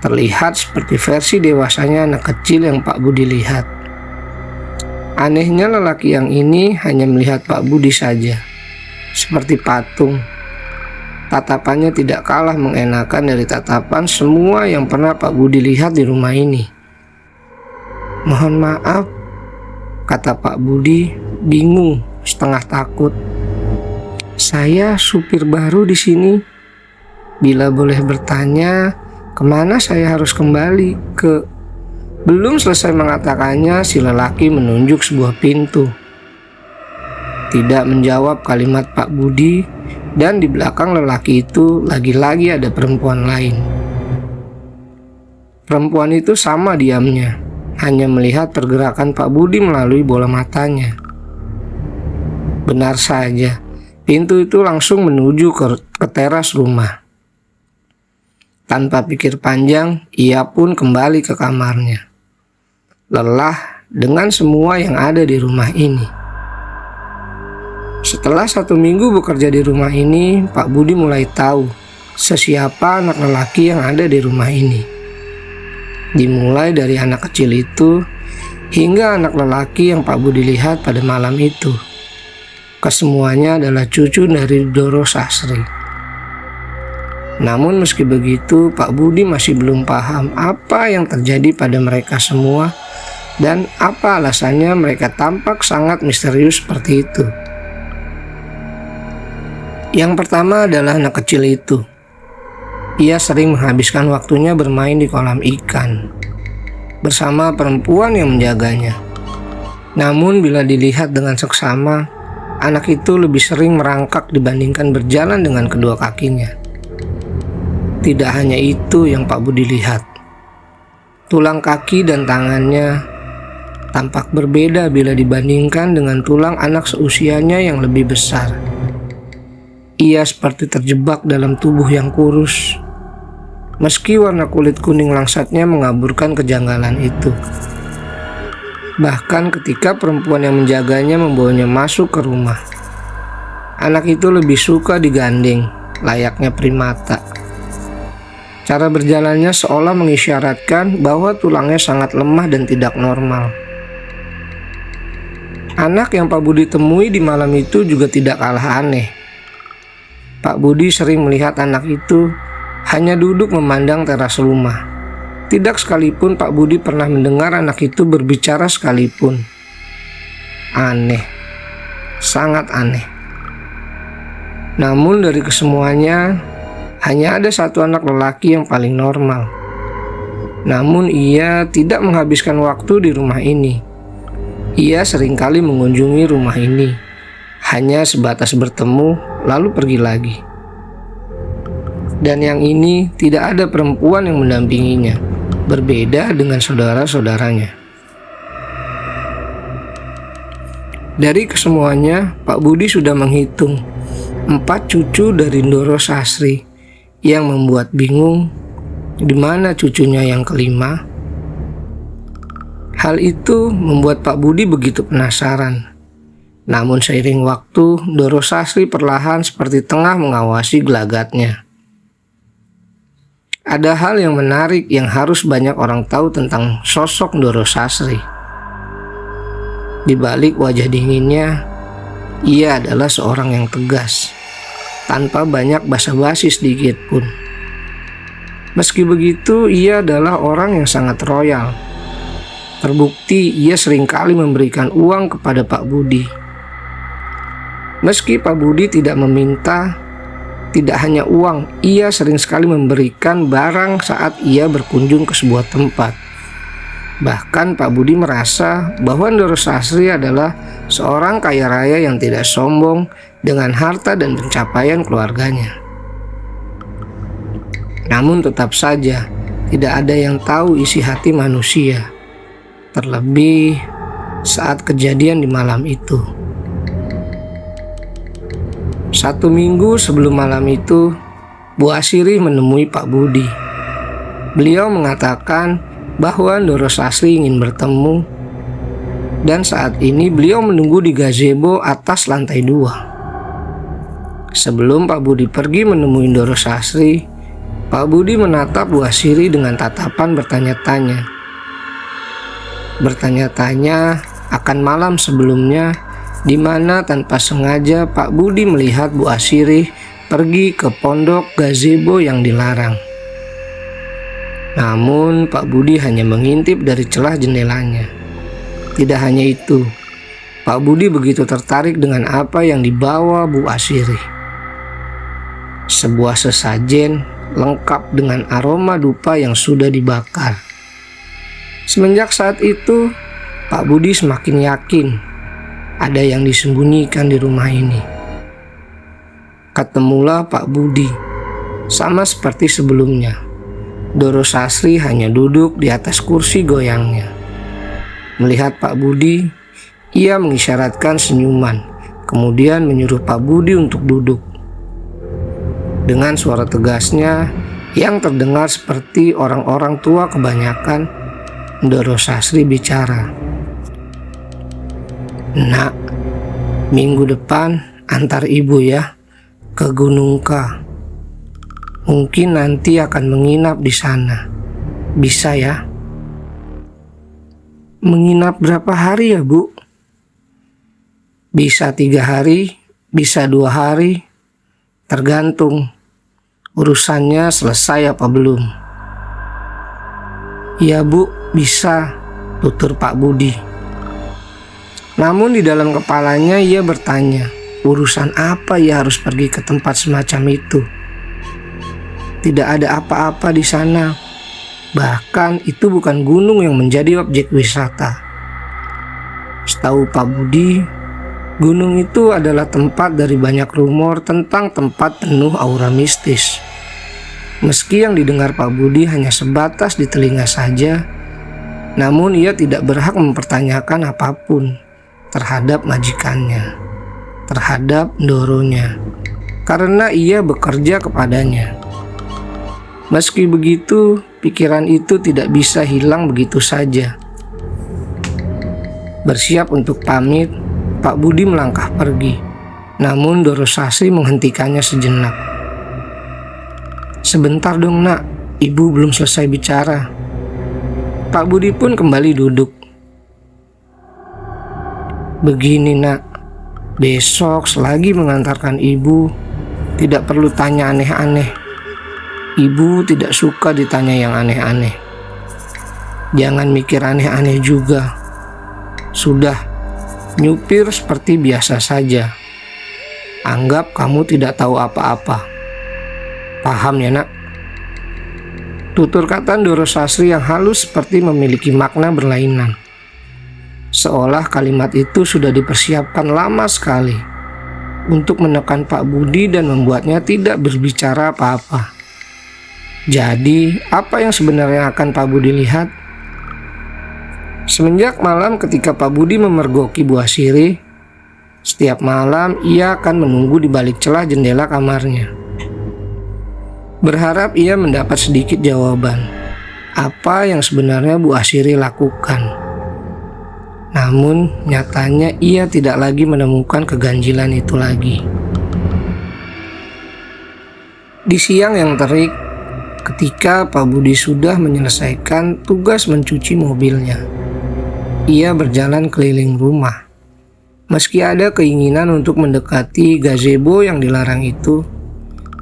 terlihat seperti versi dewasanya anak kecil yang Pak Budi lihat. Anehnya lelaki yang ini hanya melihat Pak Budi saja, seperti patung. Tatapannya tidak kalah mengenakan dari tatapan semua yang pernah Pak Budi lihat di rumah ini. Mohon maaf, kata Pak Budi, bingung, setengah takut. Saya supir baru di sini. Bila boleh bertanya, kemana saya harus kembali ke... Belum selesai mengatakannya, si lelaki menunjuk sebuah pintu. Tidak menjawab kalimat Pak Budi, dan di belakang lelaki itu lagi-lagi ada perempuan lain. Perempuan itu sama diamnya, hanya melihat pergerakan Pak Budi melalui bola matanya. Benar saja, pintu itu langsung menuju ke teras rumah. Tanpa pikir panjang, ia pun kembali ke kamarnya. Lelah dengan semua yang ada di rumah ini. Setelah 1 minggu bekerja di rumah ini, Pak Budi mulai tahu sesiapa anak lelaki yang ada di rumah ini. Dimulai dari anak kecil itu, hingga anak lelaki yang Pak Budi lihat pada malam itu. Kesemuanya adalah cucu dari Ndoro Sastri. Namun meski begitu, Pak Budi masih belum paham apa yang terjadi pada mereka semua dan apa alasannya mereka tampak sangat misterius seperti itu. Yang pertama adalah anak kecil itu. Ia sering menghabiskan waktunya bermain di kolam ikan bersama perempuan yang menjaganya. Namun bila dilihat dengan seksama, anak itu lebih sering merangkak dibandingkan berjalan dengan kedua kakinya. Tidak hanya itu yang Pak Budi lihat. Tulang kaki dan tangannya tampak berbeda bila dibandingkan dengan tulang anak seusianya yang lebih besar. Ia seperti terjebak dalam tubuh yang kurus. Meski warna kulit kuning langsatnya mengaburkan kejanggalan itu. Bahkan ketika perempuan yang menjaganya membawanya masuk ke rumah, anak itu lebih suka digandeng, layaknya primata. Cara berjalannya seolah mengisyaratkan bahwa tulangnya sangat lemah dan tidak normal. Anak yang Pak Budi temui di malam itu juga tidak kalah aneh. Pak Budi sering melihat anak itu hanya duduk memandang teras rumah. Tidak sekalipun Pak Budi pernah mendengar anak itu berbicara sekalipun. Aneh, sangat aneh. Namun dari kesemuanya, hanya ada satu anak lelaki yang paling normal. Namun ia tidak menghabiskan waktu di rumah ini. Ia seringkali mengunjungi rumah ini, hanya sebatas bertemu lalu pergi lagi. Dan yang ini tidak ada perempuan yang mendampinginya, berbeda dengan saudara-saudaranya. Dari kesemuanya, Pak Budi sudah menghitung 4 cucu dari Ndoro Sasri, yang membuat bingung di mana cucunya yang kelima. Hal itu membuat Pak Budi begitu penasaran. Namun seiring waktu, Ndoro Sasri perlahan seperti tengah mengawasi gelagatnya. Ada hal yang menarik yang harus banyak orang tahu tentang sosok Ndoro Sasri. Di balik wajah dinginnya, ia adalah seorang yang tegas, tanpa banyak basa-basi sedikit pun. Meski begitu, ia adalah orang yang sangat royal. Terbukti ia seringkali memberikan uang kepada Pak Budi. Meski Pak Budi tidak meminta, tidak hanya uang, ia sering sekali memberikan barang saat ia berkunjung ke sebuah tempat. Bahkan Pak Budi merasa bahwa Ndoro Sasri adalah seorang kaya raya yang tidak sombong dengan harta dan pencapaian keluarganya. Namun tetap saja tidak ada yang tahu isi hati manusia, terlebih saat kejadian di malam itu. 1 minggu sebelum malam itu, Bu Asiri menemui Pak Budi. Beliau mengatakan bahwa Ndoro Sasri ingin bertemu, dan saat ini beliau menunggu di gazebo atas lantai 2. Sebelum Pak Budi pergi menemui Ndoro Sasri, Pak Budi menatap Bu Asiri dengan tatapan bertanya-tanya. Bertanya-tanya akan malam sebelumnya, di mana tanpa sengaja Pak Budi melihat Bu Asiri pergi ke pondok gazebo yang dilarang. Namun Pak Budi hanya mengintip dari celah jendelanya. Tidak hanya itu, Pak Budi begitu tertarik dengan apa yang dibawa Bu Asiri. Sebuah sesajen lengkap dengan aroma dupa yang sudah dibakar. Semenjak saat itu, Pak Budi semakin yakin ada yang disembunyikan di rumah ini. Ketemulah Pak Budi, sama seperti sebelumnya. Ndoro Sasri hanya duduk di atas kursi goyangnya. Melihat Pak Budi, ia mengisyaratkan senyuman, kemudian menyuruh Pak Budi untuk duduk. Dengan suara tegasnya yang terdengar seperti orang-orang tua kebanyakan, Ndoro Sasri bicara. "Nak, minggu depan antar ibu ya ke Gunung Ka. Mungkin nanti akan menginap di sana. Bisa ya?" "Menginap berapa hari ya, Bu?" "Bisa 3 hari, bisa 2 hari. Tergantung urusannya selesai apa belum." "Ya Bu, bisa," tutur Pak Budi. Namun di dalam kepalanya ia bertanya, urusan apa ia harus pergi ke tempat semacam itu? Tidak ada apa-apa di sana. Bahkan itu bukan gunung yang menjadi objek wisata. Setahu Pak Budi, gunung itu adalah tempat dari banyak rumor tentang tempat penuh aura mistis. Meski yang didengar Pak Budi hanya sebatas di telinga saja, namun ia tidak berhak mempertanyakan apapun terhadap majikannya, terhadap Ndoronya, karena ia bekerja kepadanya. Meski begitu, pikiran itu tidak bisa hilang begitu saja. Bersiap untuk pamit, Pak Budi melangkah pergi. Namun Ndoro Sasri menghentikannya sejenak. "Sebentar dong Nak, Ibu belum selesai bicara." Pak Budi pun kembali duduk. "Begini Nak, besok selagi mengantarkan Ibu, tidak perlu tanya aneh-aneh. Ibu tidak suka ditanya yang aneh-aneh. Jangan mikir aneh-aneh juga. Sudah, nyupir seperti biasa saja. Anggap kamu tidak tahu apa-apa. Paham ya Nak?" Tutur kata Ndoro Sasri yang halus seperti memiliki makna berlainan. Seolah kalimat itu sudah dipersiapkan lama sekali untuk menekan Pak Budi dan membuatnya tidak berbicara apa-apa. Jadi, apa yang sebenarnya akan Pak Budi lihat? Semenjak malam ketika Pak Budi memergoki Bu Asiri, Setiap malam ia akan menunggu di balik celah jendela kamarnya, berharap ia mendapat sedikit jawaban apa yang sebenarnya Bu Asiri lakukan. Namun nyatanya ia tidak lagi menemukan keganjilan itu lagi. Di siang yang terik, ketika Pak Budi sudah menyelesaikan tugas mencuci mobilnya, ia berjalan keliling rumah. Meski ada keinginan untuk mendekati gazebo yang dilarang itu,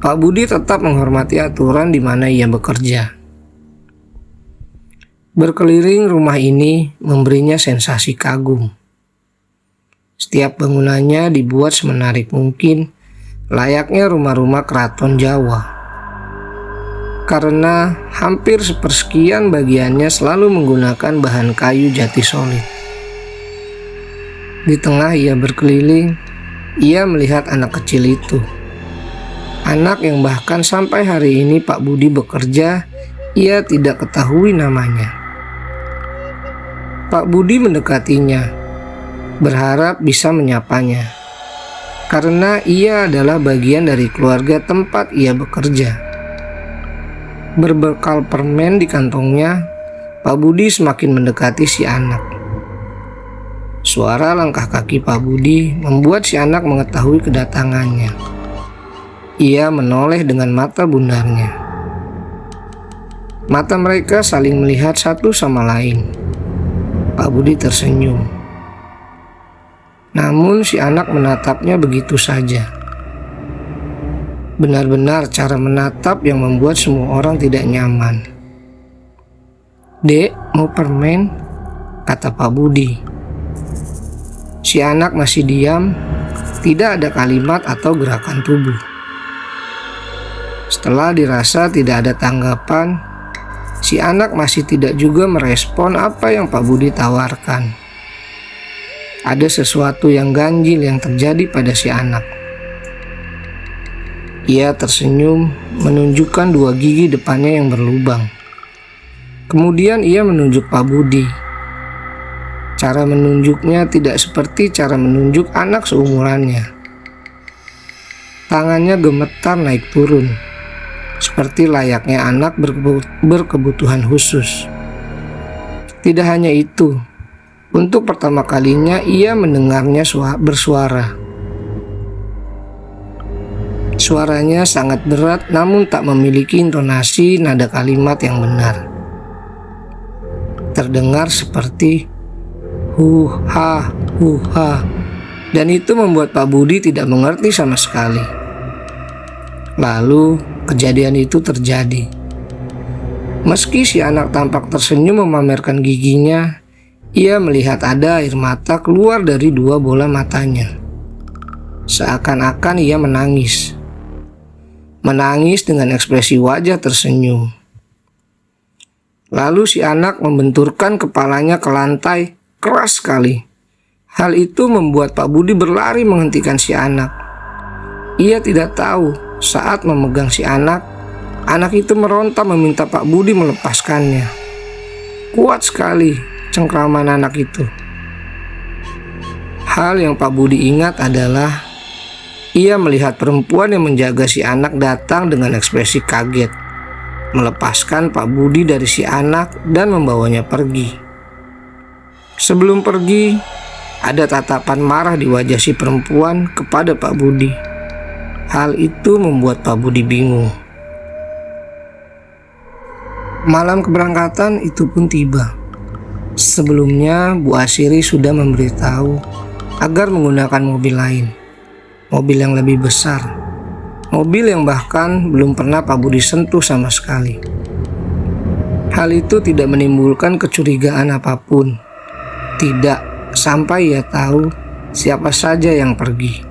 Pak Budi tetap menghormati aturan di mana ia bekerja. Berkeliling rumah ini memberinya sensasi kagum. Setiap bangunannya dibuat semenarik mungkin, layaknya rumah-rumah keraton Jawa. Karena hampir sepersekian bagiannya selalu menggunakan bahan kayu jati solid. Di tengah ia berkeliling, ia melihat anak kecil itu. Anak yang bahkan sampai hari ini Pak Budi bekerja, ia tidak ketahui namanya. Pak Budi mendekatinya, berharap bisa menyapanya. Karena ia adalah bagian dari keluarga tempat ia bekerja. Berbekal permen di kantongnya, Pak Budi semakin mendekati si anak. Suara langkah kaki Pak Budi membuat si anak mengetahui kedatangannya. Ia menoleh dengan mata bundarnya. Mata mereka saling melihat satu sama lain. Pak Budi tersenyum. Namun si anak menatapnya begitu saja. Benar-benar cara menatap yang membuat semua orang tidak nyaman. "Dek, mau permen?" kata Pak Budi. Si anak masih diam, tidak ada kalimat atau gerakan tubuh. Setelah dirasa tidak ada tanggapan, si anak masih tidak juga merespon apa yang Pak Budi tawarkan. Ada sesuatu yang ganjil yang terjadi pada si anak. Ia tersenyum, menunjukkan dua gigi depannya yang berlubang. Kemudian ia menunjuk Pak Budi. Cara menunjuknya tidak seperti cara menunjuk anak seumurannya. Tangannya gemetar naik turun, seperti layaknya anak berkebutuhan khusus. Tidak hanya itu, untuk pertama kalinya ia mendengarnya bersuara. Suaranya sangat berat namun tak memiliki intonasi nada kalimat yang benar. Terdengar seperti "hu-ha, hu-ha", dan itu membuat Pak Budi tidak mengerti sama sekali. Lalu kejadian itu terjadi. Meski si anak tampak tersenyum memamerkan giginya, ia melihat ada air mata keluar dari dua bola matanya. Seakan-akan ia menangis. Menangis dengan ekspresi wajah tersenyum. Lalu si anak membenturkan kepalanya ke lantai keras sekali. Hal itu membuat Pak Budi berlari menghentikan si anak. Ia tidak tahu saat memegang si anak itu meronta meminta Pak Budi melepaskannya. Kuat sekali cengkraman anak itu. Hal yang Pak Budi ingat adalah ia melihat perempuan yang menjaga si anak datang dengan ekspresi kaget, melepaskan Pak Budi dari si anak dan membawanya pergi. Sebelum pergi, ada tatapan marah di wajah si perempuan kepada Pak Budi. Hal itu membuat Pak Budi bingung. Malam keberangkatan itu pun tiba. Sebelumnya Bu Asiri sudah memberitahu agar menggunakan mobil lain. Mobil yang lebih besar. Mobil yang bahkan belum pernah Pak Budi sentuh sama sekali. Hal itu tidak menimbulkan kecurigaan apapun. Tidak sampai ia tahu siapa saja yang pergi.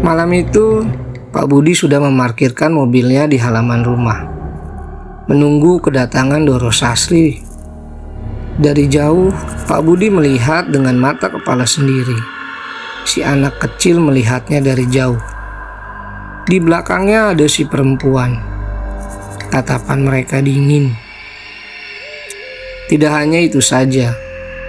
Malam itu Pak Budi sudah memarkirkan mobilnya di halaman rumah, menunggu kedatangan Doro Sastri. Dari jauh Pak Budi melihat dengan mata kepala sendiri. Si anak kecil melihatnya dari jauh. Di belakangnya ada si perempuan. Tatapan mereka dingin. Tidak hanya itu saja,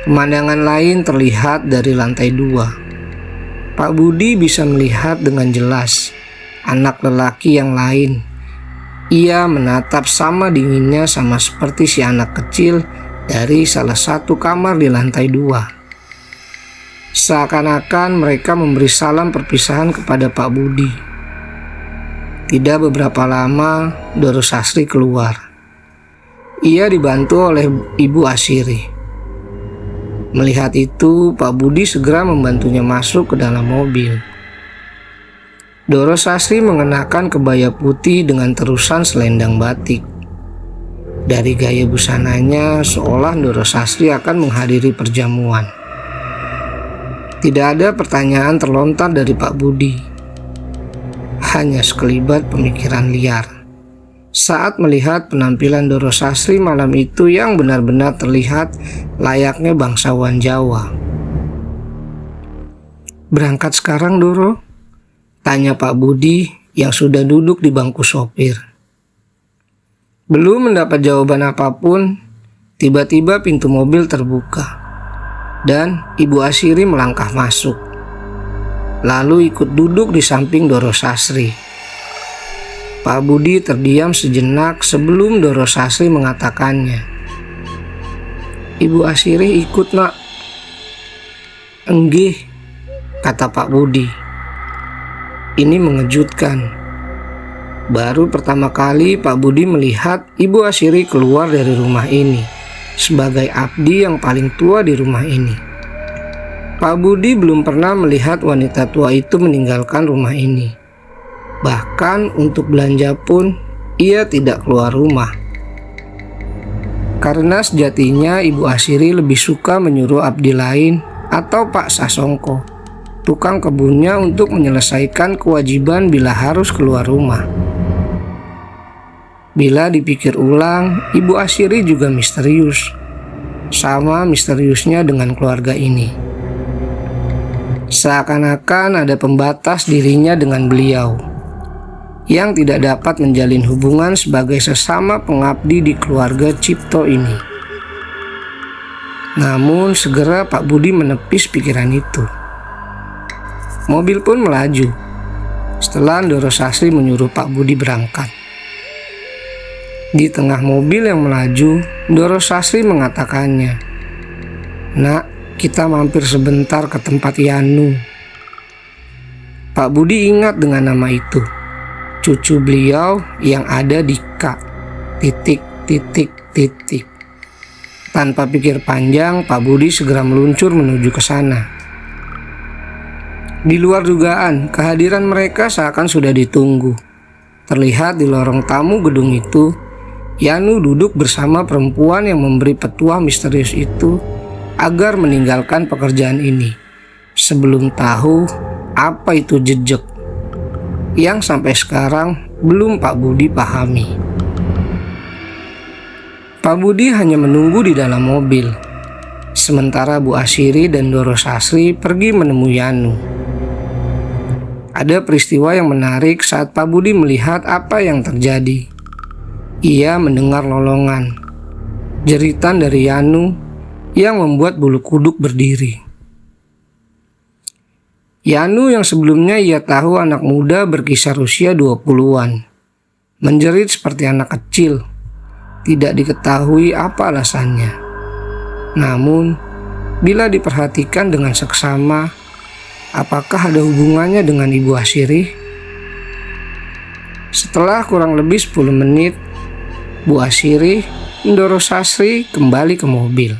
Pemandangan lain terlihat dari lantai 2. Pak Budi bisa melihat dengan jelas anak lelaki yang lain. Ia menatap sama dinginnya sama seperti si anak kecil dari salah satu kamar di lantai 2. Seakan-akan mereka memberi salam perpisahan kepada Pak Budi. Tidak beberapa lama, Doro Sastri keluar. Ia dibantu oleh Ibu Asiri. Melihat itu, Pak Budi segera membantunya masuk ke dalam mobil. Doro Sastri mengenakan kebaya putih dengan terusan selendang batik. Dari gaya busananya, seolah Doro Sastri akan menghadiri perjamuan. Tidak ada pertanyaan terlontar dari Pak Budi. Hanya sekelibat pemikiran liar saat melihat penampilan Doro Sastri malam itu yang benar-benar terlihat layaknya bangsawan Jawa. "Berangkat sekarang, Doro?" tanya Pak Budi yang sudah duduk di bangku sopir. Belum mendapat jawaban apapun, tiba-tiba pintu mobil terbuka dan Ibu Asiri melangkah masuk, lalu ikut duduk di samping Doro Sastri. Pak Budi terdiam sejenak sebelum Doro Sastri mengatakannya. "Ibu Asiri ikut, Nak." "Enggih," kata Pak Budi. Ini mengejutkan. Baru pertama kali Pak Budi melihat Ibu Asiri keluar dari rumah ini sebagai abdi yang paling tua di rumah ini. Pak Budi belum pernah melihat wanita tua itu meninggalkan rumah ini. Bahkan untuk belanja pun ia tidak keluar rumah. Karena sejatinya Ibu Asiri lebih suka menyuruh abdi lain atau Pak Sasongko, tukang kebunnya, untuk menyelesaikan kewajiban bila harus keluar rumah. Bila dipikir ulang, Ibu Asiri juga misterius. Sama misteriusnya dengan keluarga ini. Seakan-akan ada pembatas dirinya dengan beliau, yang tidak dapat menjalin hubungan sebagai sesama pengabdi di keluarga Cipto ini. Namun segera Pak Budi menepis pikiran itu. Mobil pun melaju setelah Doro Sastri menyuruh Pak Budi berangkat. Di tengah mobil yang melaju, Doro Sastri mengatakannya, "Nak, kita mampir sebentar ke tempat Yanu." Pak Budi ingat dengan nama itu. Cucu beliau yang ada di K. Tanpa pikir panjang, Pak Budi segera meluncur menuju ke sana. Di luar dugaan, kehadiran mereka seakan sudah ditunggu. Terlihat di lorong tamu gedung itu, Yanu duduk bersama perempuan yang memberi petuah misterius itu agar meninggalkan pekerjaan ini, sebelum tahu apa itu jejak yang sampai sekarang belum Pak Budi pahami. Pak Budi hanya menunggu di dalam mobil, sementara Bu Asiri dan Doro Sastri pergi menemui Yanu. Ada peristiwa yang menarik saat Pak Budi melihat apa yang terjadi. Ia mendengar lolongan, jeritan dari Yanu yang membuat bulu kuduk berdiri. Yanu yang sebelumnya ia tahu anak muda berkisar usia 20-an, menjerit seperti anak kecil. Tidak diketahui apa alasannya. Namun, bila diperhatikan dengan seksama, apakah ada hubungannya dengan Ibu Asiri? Setelah kurang lebih 10 menit, Bu Asiri, Doro Sastri kembali ke mobil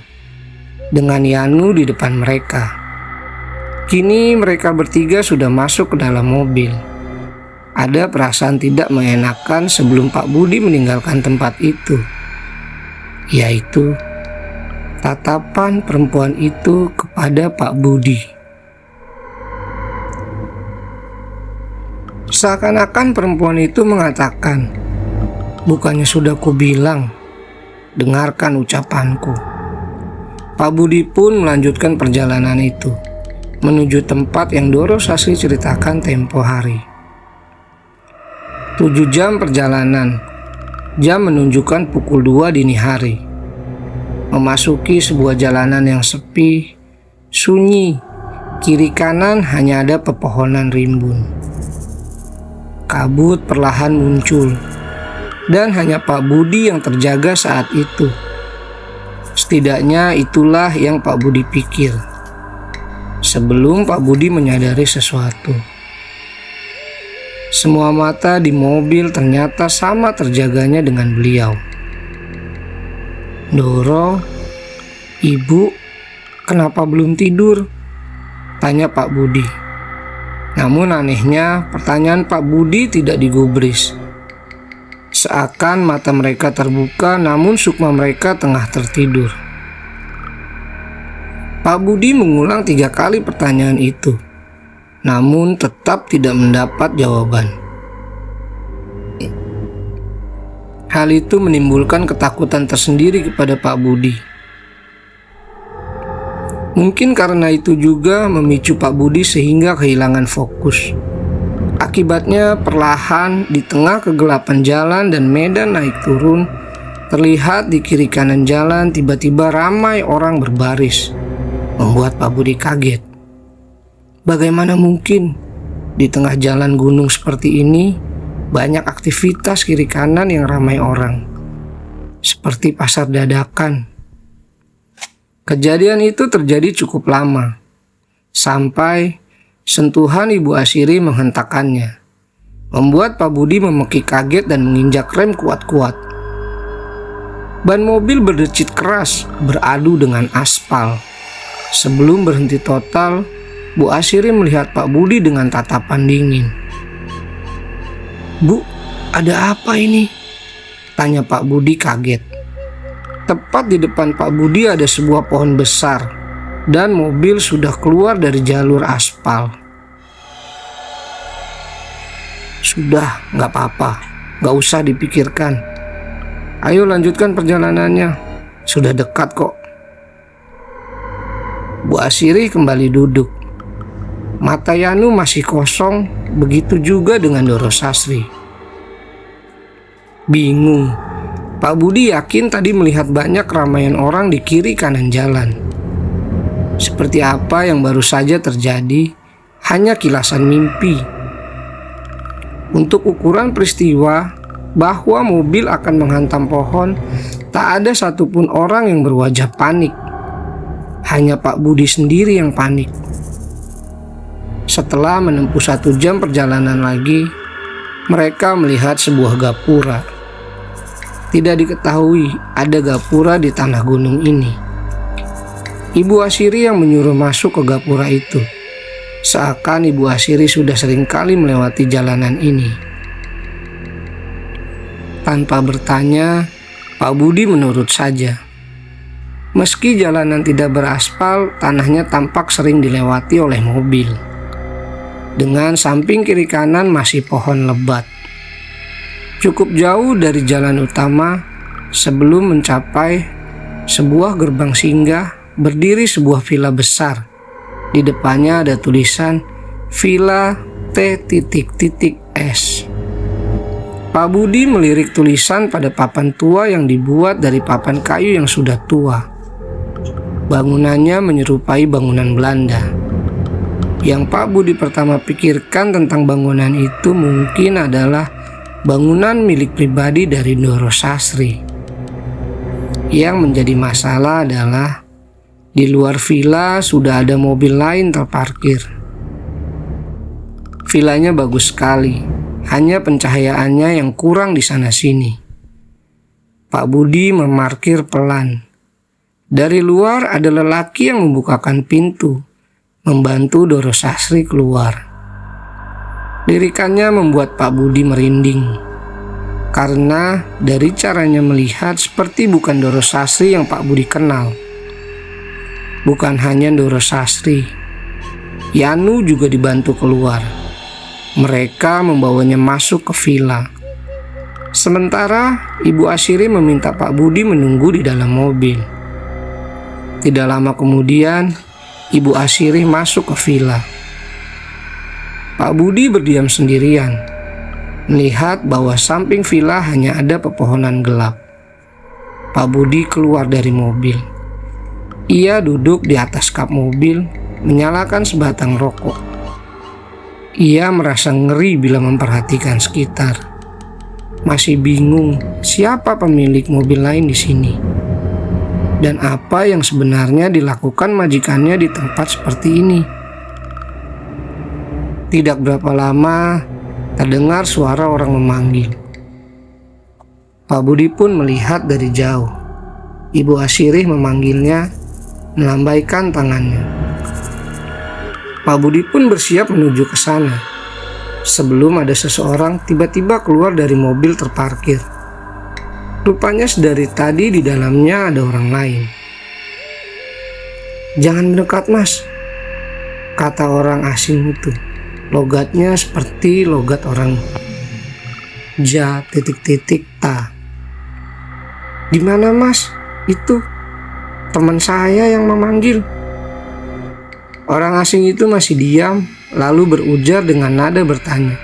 dengan Yanu di depan mereka. Kini mereka bertiga sudah masuk ke dalam mobil. Ada perasaan tidak mengenakan sebelum Pak Budi meninggalkan tempat itu, yaitu tatapan perempuan itu kepada Pak Budi. Seakan-akan perempuan itu mengatakan, "Bukannya sudah kubilang, dengarkan ucapanku." Pak Budi pun melanjutkan perjalanan itu menuju tempat yang Doro Sastri ceritakan tempo hari. 7 jam perjalanan, jam menunjukkan pukul 2 dini hari. memasuki sebuah jalanan yang sepi, sunyi. Kiri kanan hanya ada pepohonan rimbun. Kabut perlahan muncul, dan hanya Pak Budi yang terjaga saat itu. Setidaknya itulah yang Pak Budi pikir sebelum Pak Budi menyadari sesuatu. Semua mata di mobil ternyata sama terjaganya dengan beliau. "Doro, Ibu, kenapa belum tidur?" tanya Pak Budi. Namun anehnya pertanyaan Pak Budi tidak digubris. Seakan mata mereka terbuka namun sukma mereka tengah tertidur. Pak Budi mengulang 3 kali pertanyaan itu, namun tetap tidak mendapat jawaban. Hal itu menimbulkan ketakutan tersendiri kepada Pak Budi. Mungkin karena itu juga memicu Pak Budi sehingga kehilangan fokus. Akibatnya perlahan di tengah kegelapan jalan dan medan naik turun, terlihat di kiri kanan jalan tiba-tiba ramai orang berbaris, membuat Pak Budi kaget. Bagaimana mungkin di tengah jalan gunung seperti ini banyak aktivitas kiri kanan yang ramai orang, seperti pasar dadakan. Kejadian itu terjadi cukup lama, sampai sentuhan Ibu Asiri menghentakkannya, membuat Pak Budi memekik kaget dan menginjak rem kuat-kuat. Ban mobil berdecit keras beradu dengan aspal. Sebelum berhenti total, Bu Asiri melihat Pak Budi dengan tatapan dingin. "Bu, ada apa ini?" tanya Pak Budi kaget. Tepat di depan Pak Budi ada sebuah pohon besar dan mobil sudah keluar dari jalur aspal. "Sudah, nggak apa-apa, nggak usah dipikirkan. Ayo lanjutkan perjalanannya, sudah dekat kok." Bu Asiri kembali duduk. Mata Yanu masih kosong, begitu juga dengan Doro Sastri. Bingung, Pak Budi yakin tadi melihat banyak keramaian orang di kiri kanan jalan. Seperti apa yang baru saja terjadi, hanya kilasan mimpi. Untuk ukuran peristiwa bahwa mobil akan menghantam pohon, tak ada satupun orang yang berwajah panik. Hanya Pak Budi sendiri yang panik. Setelah menempuh 1 jam perjalanan lagi, mereka melihat sebuah gapura. Tidak diketahui ada gapura di tanah gunung ini. Ibu Asiri yang menyuruh masuk ke gapura itu. Seakan Ibu Asiri sudah seringkali melewati jalanan ini. Tanpa bertanya, Pak Budi menurut saja. Meski jalanan tidak beraspal, tanahnya tampak sering dilewati oleh mobil. Dengan samping kiri kanan masih pohon lebat. Cukup jauh dari jalan utama, sebelum mencapai sebuah gerbang singgah, berdiri sebuah villa besar. Di depannya ada tulisan Villa T.S. Pak Budi melirik tulisan pada papan tua yang dibuat dari papan kayu yang sudah tua. Bangunannya menyerupai bangunan Belanda. Yang Pak Budi pertama pikirkan tentang bangunan itu mungkin adalah bangunan milik pribadi dari Doro Sastri. Yang menjadi masalah adalah di luar villa sudah ada mobil lain terparkir. Villanya bagus sekali, hanya pencahayaannya yang kurang di sana-sini. Pak Budi memarkir pelan. Dari luar ada lelaki yang membukakan pintu, membantu Doro Sastri keluar. Lirikannya membuat Pak Budi merinding, karena dari caranya melihat seperti bukan Doro Sastri yang Pak Budi kenal. Bukan hanya Doro Sastri, Yanu juga dibantu keluar. Mereka membawanya masuk ke villa. Sementara Ibu Asiri meminta Pak Budi menunggu di dalam mobil. Tidak lama kemudian, Ibu Asiri masuk ke villa. Pak Budi berdiam sendirian, melihat bahwa samping villa hanya ada pepohonan gelap. Pak Budi keluar dari mobil. Ia duduk di atas kap mobil, menyalakan sebatang rokok. Ia merasa ngeri bila memperhatikan sekitar. Masih bingung siapa pemilik mobil lain di sini. Dan apa yang sebenarnya dilakukan majikannya di tempat seperti ini. Tidak berapa lama, terdengar suara orang memanggil. Pak Budi pun melihat dari jauh. Ibu Asirih memanggilnya, melambaikan tangannya. Pak Budi pun bersiap menuju ke sana. Sebelum ada seseorang tiba-tiba keluar dari mobil terparkir. Rupanya sedari tadi di dalamnya ada orang lain. "Jangan mendekat, Mas," kata orang asing itu. Logatnya seperti logat orang Ja. "Di mana, Mas? Itu teman saya yang memanggil." Orang asing itu masih diam, lalu berujar dengan nada bertanya,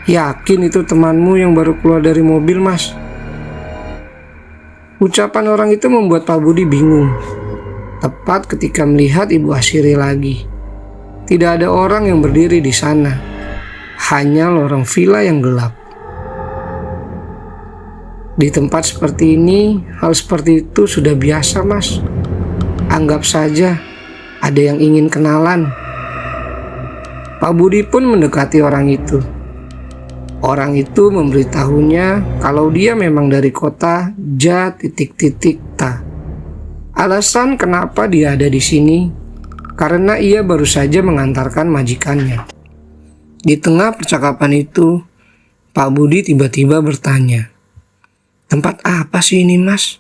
"Yakin itu temanmu yang baru keluar dari mobil, Mas?" Ucapan orang itu membuat Pak Budi bingung. Tepat ketika melihat Ibu Asirih lagi. Tidak ada orang yang berdiri di sana. Hanya lorong villa yang gelap. Di tempat seperti ini, hal seperti itu sudah biasa, Mas. Anggap saja ada yang ingin kenalan. Pak Budi pun mendekati orang itu. Orang itu memberitahunya kalau dia memang dari kota Ja. Alasan kenapa dia ada di sini karena ia baru saja mengantarkan majikannya. Di tengah percakapan itu, Pak Budi tiba-tiba bertanya, "Tempat apa sih ini, Mas?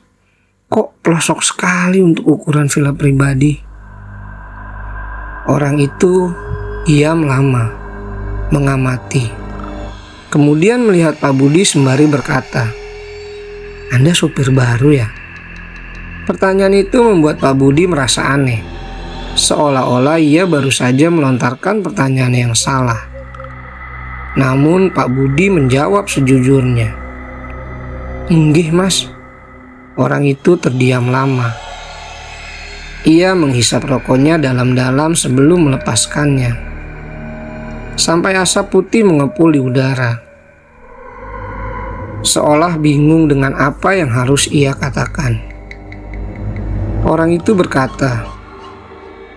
Kok pelosok sekali untuk ukuran villa pribadi?" Orang itu diam lama, mengamati. Kemudian melihat Pak Budi sembari berkata, "Anda supir baru ya?" Pertanyaan itu membuat Pak Budi merasa aneh. Seolah-olah ia baru saja melontarkan pertanyaan yang salah. Namun Pak Budi menjawab sejujurnya, "Nggih, Mas." Orang itu terdiam lama. Ia menghisap rokoknya dalam-dalam sebelum melepaskannya. Sampai asap putih mengepul di udara. Seolah bingung dengan apa yang harus ia katakan. Orang itu berkata,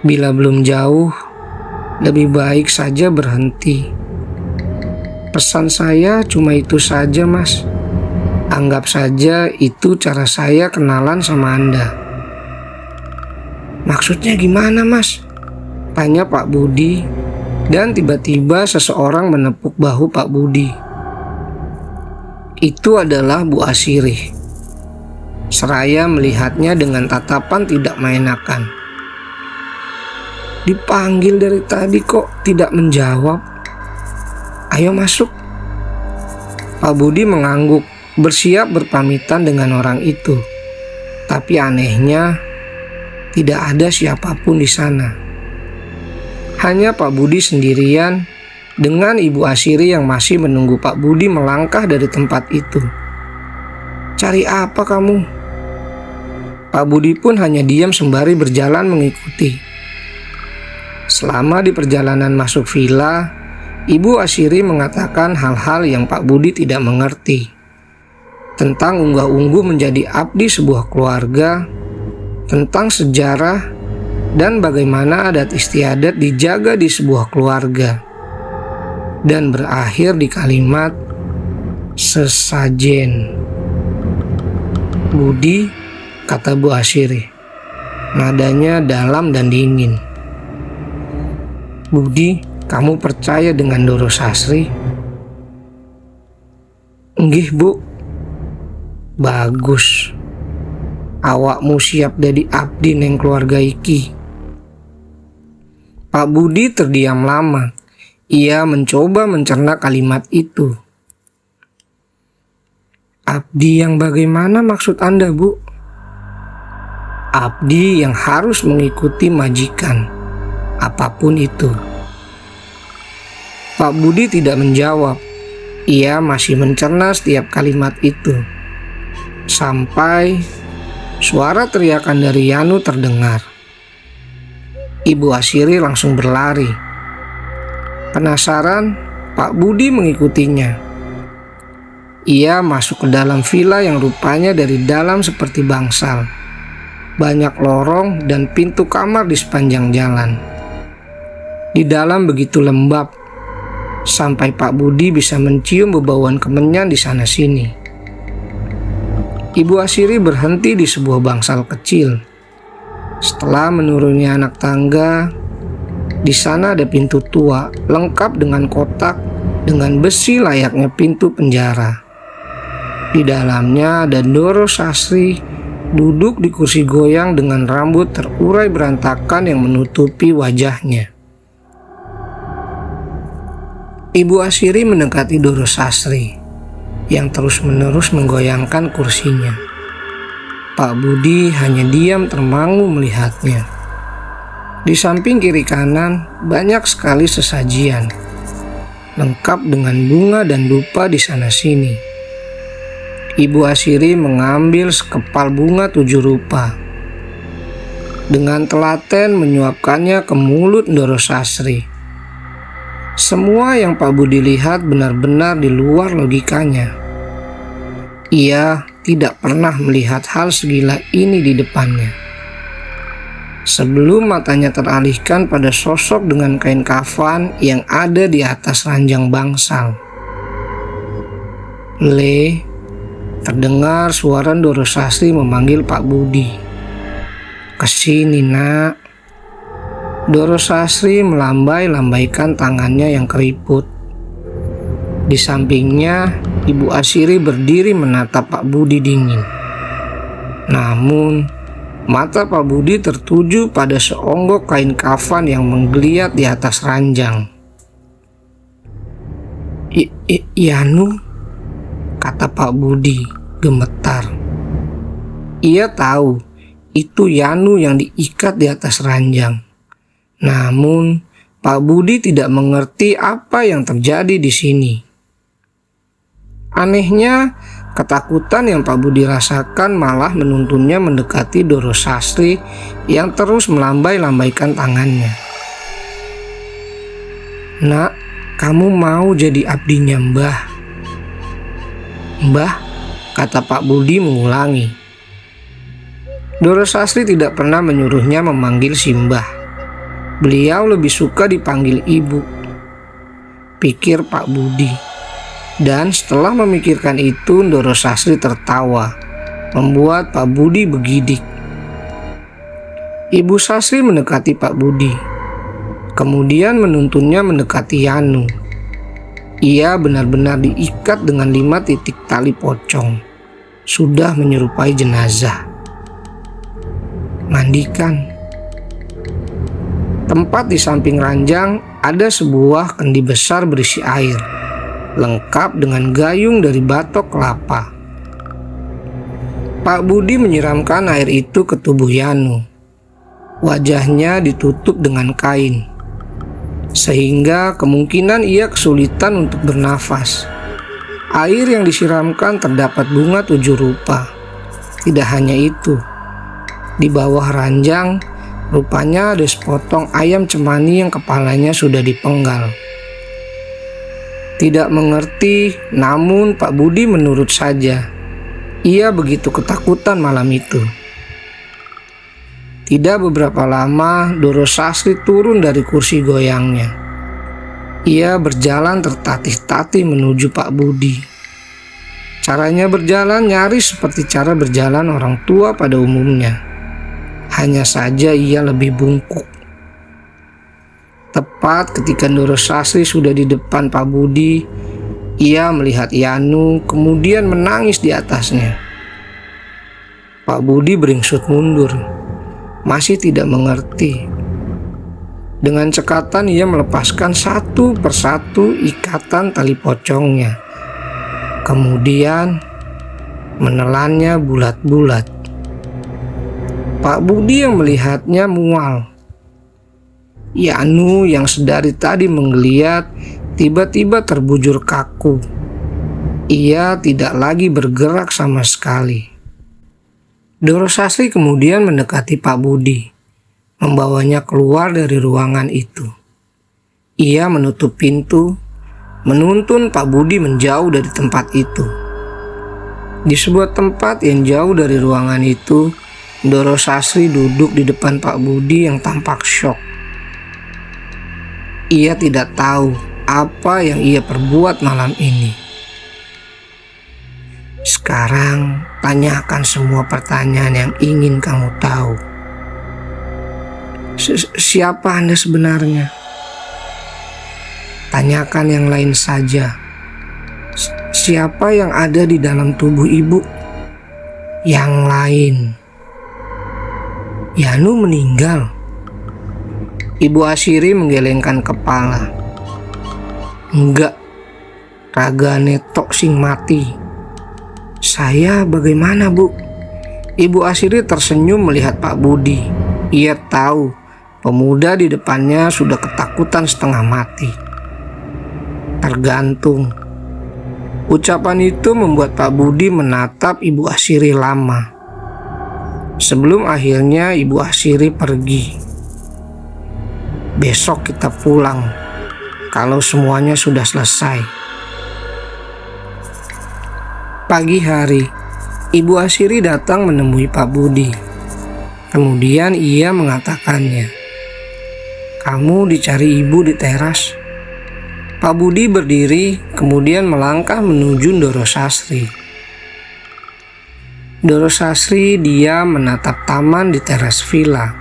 "Bila belum jauh, lebih baik saja berhenti. Pesan saya cuma itu saja, Mas. Anggap saja itu cara saya kenalan sama Anda." "Maksudnya gimana, Mas?" tanya Pak Budi. Dan tiba-tiba seseorang menepuk bahu Pak Budi. Itu adalah Bu Asirih. Seraya melihatnya dengan tatapan tidak mengenakan. "Dipanggil dari tadi kok tidak menjawab? Ayo masuk." Pak Budi mengangguk, bersiap berpamitan dengan orang itu. Tapi anehnya, tidak ada siapapun di sana. Hanya Pak Budi sendirian dengan Ibu Asirih yang masih menunggu Pak Budi melangkah dari tempat itu. "Cari apa kamu?" Pak Budi pun hanya diam sembari berjalan mengikuti. Selama di perjalanan masuk villa, Ibu Asirih mengatakan hal-hal yang Pak Budi tidak mengerti. Tentang unggah-ungguh menjadi abdi sebuah keluarga, tentang sejarah, dan bagaimana adat istiadat dijaga di sebuah keluarga. Dan berakhir di kalimat "sesajen." "Budi," kata Bu Asirih. Nadanya dalam dan dingin. "Budi, kamu percaya dengan Doro Sasri?" "Nggih, Bu." "Bagus. Awakmu siap jadi abdi neng keluarga iki." Pak Budi terdiam lama. Ia mencoba mencerna kalimat itu. "Abdi yang bagaimana maksud Anda, Bu?" "Abdi yang harus mengikuti majikan, apapun itu." Pak Budi tidak menjawab. Ia masih mencerna setiap kalimat itu. sampai suara teriakan dari Yanu terdengar. Ibu Asiri langsung berlari. Penasaran, Pak Budi mengikutinya. Ia masuk ke dalam villa yang rupanya dari dalam seperti bangsal. Banyak lorong dan pintu kamar di sepanjang jalan. Di dalam begitu lembab, sampai Pak Budi bisa mencium bebauan kemenyan di sana-sini. Ibu Asiri berhenti di sebuah bangsal kecil. Setelah menuruni anak tangga, di sana ada pintu tua lengkap dengan kotak dengan besi layaknya pintu penjara. Di dalamnya ada Doro Sastri duduk di kursi goyang dengan rambut terurai berantakan yang menutupi wajahnya. Ibu Asiri mendekati Doro Sastri yang terus-menerus menggoyangkan kursinya. Pak Budi hanya diam termangu melihatnya. Di samping kiri kanan banyak sekali sesajian, lengkap dengan bunga dan dupa di sana-sini. Ibu Asiri mengambil sekepal bunga 7 rupa. Dengan telaten menyuapkannya ke mulut Doro Sastri. Semua yang Pak Budi lihat benar-benar di luar logikanya. Ia tidak pernah melihat hal segila ini di depannya. Sebelum matanya teralihkan pada sosok dengan kain kafan yang ada di atas ranjang bangsal. Terdengar suara Doro Sastri memanggil Pak Budi. "Kesini, nak." Doro Sastri melambai-lambaikan tangannya yang keriput. Di sampingnya, Ibu Asiri berdiri menatap Pak Budi dingin. Namun, mata Pak Budi tertuju pada seonggok kain kafan yang menggeliat di atas ranjang. "Yanu," kata Pak Budi gemetar. Ia tahu itu Yanu yang diikat di atas ranjang. Namun, Pak Budi tidak mengerti apa yang terjadi di sini. Anehnya, ketakutan yang Pak Budi rasakan malah menuntunnya mendekati Doro Sastri yang terus melambai-lambaikan tangannya. "Nak, kamu mau jadi abdinya Mbah?" "Mbah," kata Pak Budi mengulangi. Doro Sastri tidak pernah menyuruhnya memanggil si Mbah. Beliau lebih suka dipanggil ibu, pikir Pak Budi. Dan setelah memikirkan itu, Doro Sastri tertawa, membuat Pak Budi bergidik. Ibu Sastri mendekati Pak Budi, kemudian menuntunnya mendekati Yanu. Ia benar-benar diikat dengan 5 titik tali pocong, sudah menyerupai jenazah. "Mandikan." Tempat di samping ranjang ada sebuah kendi besar berisi air, lengkap dengan gayung dari batok kelapa. Pak Budi menyiramkan air itu ke tubuh Yanu. Wajahnya ditutup dengan kain, sehingga kemungkinan ia kesulitan untuk bernafas. Air yang disiramkan terdapat bunga 7 rupa. Tidak hanya itu, di bawah ranjang rupanya ada sepotong ayam cemani yang kepalanya sudah dipenggal. Tidak mengerti, namun Pak Budi menurut saja. Ia begitu ketakutan malam itu. Tidak beberapa lama, Doro Sastri turun dari kursi goyangnya. Ia berjalan tertatih-tatih menuju Pak Budi. Caranya berjalan nyaris seperti cara berjalan orang tua pada umumnya. Hanya saja ia lebih bungkuk. Tepat ketika Doro Sastri sudah di depan Pak Budi, ia melihat Yanu kemudian menangis di atasnya. Pak Budi beringsut mundur, masih tidak mengerti. Dengan cekatan ia melepaskan satu persatu ikatan tali pocongnya. Kemudian menelannya bulat-bulat. Pak Budi yang melihatnya mual. Yanu yang sedari tadi menggeliat tiba-tiba terbujur kaku. Ia tidak lagi bergerak sama sekali. Doro Sastri kemudian mendekati Pak Budi, membawanya keluar dari ruangan itu. Ia menutup pintu, menuntun Pak Budi menjauh dari tempat itu. Di sebuah tempat yang jauh dari ruangan itu, Doro Sastri duduk di depan Pak Budi yang tampak syok. Ia tidak tahu apa yang ia perbuat malam ini. Sekarang tanyakan semua pertanyaan yang ingin kamu tahu. Siapa Anda sebenarnya? Tanyakan yang lain saja. Siapa yang ada di dalam tubuh ibu? Yang lain. Yanu meninggal. Ibu Asiri menggelengkan kepala. Enggak, ragane tok sing mati. Saya bagaimana, Bu? Ibu Asiri tersenyum melihat Pak Budi. Ia tahu pemuda di depannya sudah ketakutan setengah mati. Tergantung. Ucapan itu membuat Pak Budi menatap Ibu Asiri lama. Sebelum akhirnya Ibu Asiri pergi. Besok kita pulang kalau semuanya sudah selesai. Pagi hari, Ibu Asiri datang menemui Pak Budi. Kemudian ia mengatakannya, "Kamu dicari ibu di teras." Pak Budi berdiri, kemudian melangkah menuju Doro Sastri. Doro Sastri diam menatap taman di teras villa.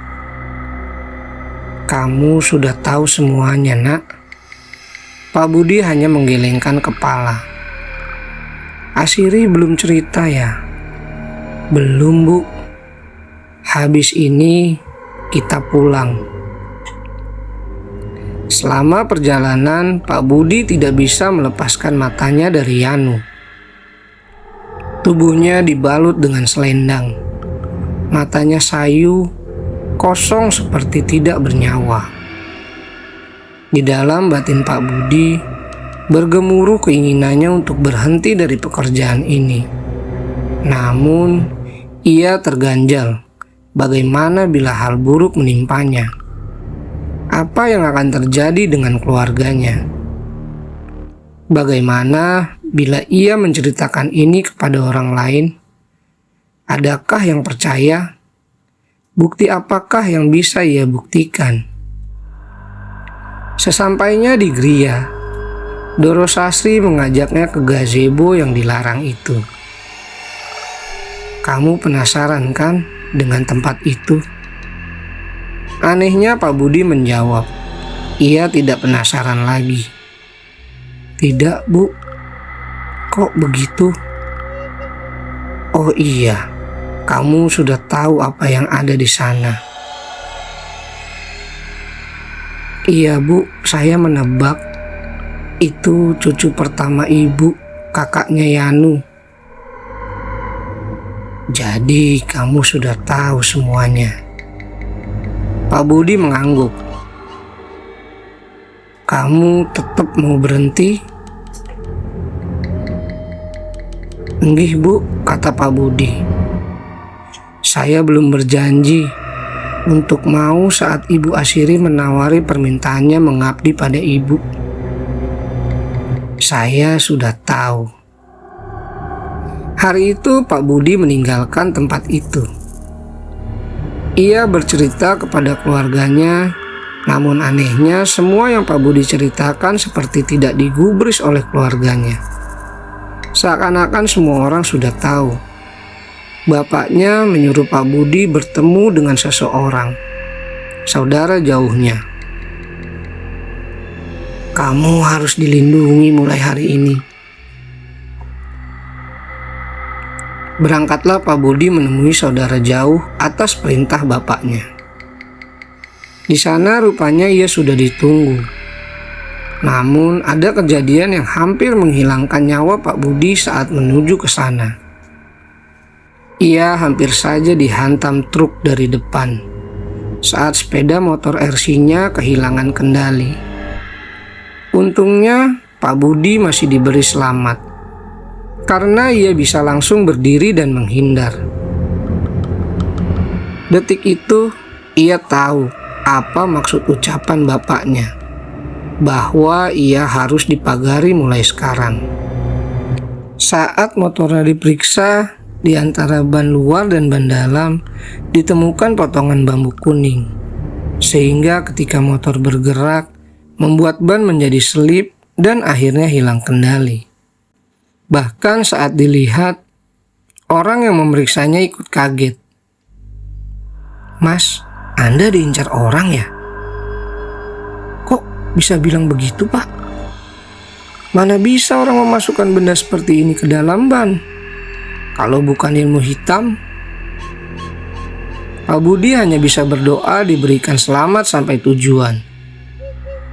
"Kamu sudah tahu semuanya, Nak." Pak Budi hanya menggelengkan kepala. "Asiri belum cerita ya?" "Belum, Bu. Habis ini kita pulang." Selama perjalanan, Pak Budi tidak bisa melepaskan matanya dari Yanu. Tubuhnya dibalut dengan selendang. Matanya sayu, kosong seperti tidak bernyawa. Di dalam batin Pak Budi bergemuruh keinginannya untuk berhenti dari pekerjaan ini. Namun, ia terganjal. Bagaimana bila hal buruk menimpanya? Apa yang akan terjadi dengan keluarganya? Bagaimana bila ia menceritakan ini kepada orang lain? Adakah yang percaya? Bukti apakah yang bisa ia buktikan? Sesampainya di Gria, Doro Sastri mengajaknya ke gazebo yang dilarang itu. "Kamu penasaran kan dengan tempat itu?" Anehnya Pak Budi menjawab, ia tidak penasaran lagi. "Tidak, Bu. Kok begitu?" "Oh iya, kamu sudah tahu apa yang ada di sana." "Iya, Bu, saya menebak. Itu cucu pertama ibu, kakaknya Yanu." "Jadi kamu sudah tahu semuanya." Pak Budi mengangguk. "Kamu tetap mau berhenti?" "Enggih, Bu," kata Pak Budi. "Saya belum berjanji untuk mau saat Ibu Asiri menawari permintaannya mengabdi pada Ibu." "Saya sudah tahu." Hari itu Pak Budi meninggalkan tempat itu. Ia bercerita kepada keluarganya, namun anehnya semua yang Pak Budi ceritakan seperti tidak digubris oleh keluarganya. Seakan-akan semua orang sudah tahu. Bapaknya menyuruh Pak Budi bertemu dengan seseorang, saudara jauhnya. "Kamu harus dilindungi mulai hari ini." Berangkatlah Pak Budi menemui saudara jauh atas perintah bapaknya. Di sana rupanya ia sudah ditunggu. Namun ada kejadian yang hampir menghilangkan nyawa Pak Budi saat menuju ke sana. Ia hampir saja dihantam truk dari depan saat sepeda motor RC-nya kehilangan kendali. Untungnya Pak Budi masih diberi selamat, karena ia bisa langsung berdiri dan menghindar. Detik itu ia tahu apa maksud ucapan bapaknya, bahwa ia harus dipagari mulai sekarang. Saat motornya diperiksa, di antara ban luar dan ban dalam ditemukan potongan bambu kuning, sehingga ketika motor bergerak membuat ban menjadi selip dan akhirnya hilang kendali. Bahkan saat dilihat, orang yang memeriksanya ikut kaget. "Mas, Anda diincar orang ya? Kok bisa bilang begitu, Pak? Mana bisa orang memasukkan benda seperti ini ke dalam ban? Kalau bukan ilmu hitam." Pak Budi hanya bisa berdoa diberikan selamat sampai tujuan.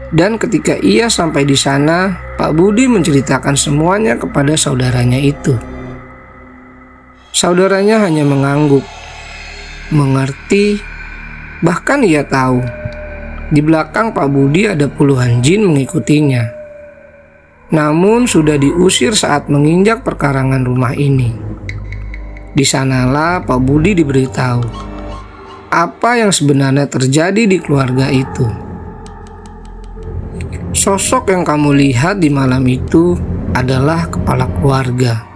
Dan ketika ia sampai di sana, Pak Budi menceritakan semuanya kepada saudaranya itu. Saudaranya hanya mengangguk, mengerti, bahkan ia tahu di belakang Pak Budi ada puluhan jin mengikutinya. Namun sudah diusir saat menginjak perkarangan rumah ini. Di sanalah Pak Budi diberitahu apa yang sebenarnya terjadi di keluarga itu. Sosok yang kamu lihat di malam itu adalah kepala keluarga.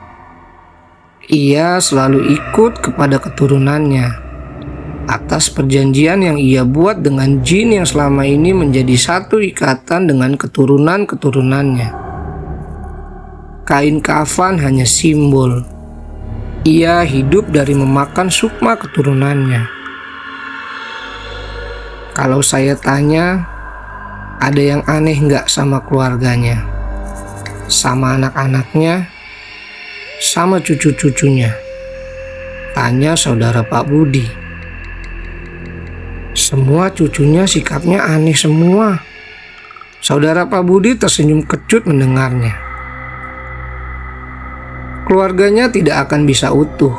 Ia selalu ikut kepada keturunannya atas perjanjian yang ia buat dengan jin yang selama ini menjadi satu ikatan dengan keturunan-keturunannya. Kain kafan hanya simbol. Ia hidup dari memakan sukma keturunannya. Kalau saya tanya, ada yang aneh nggak sama keluarganya, sama anak-anaknya, sama cucu-cucunya? Tanya saudara Pak Budi. Semua cucunya sikapnya aneh semua. Saudara Pak Budi tersenyum kecut mendengarnya. Keluarganya tidak akan bisa utuh.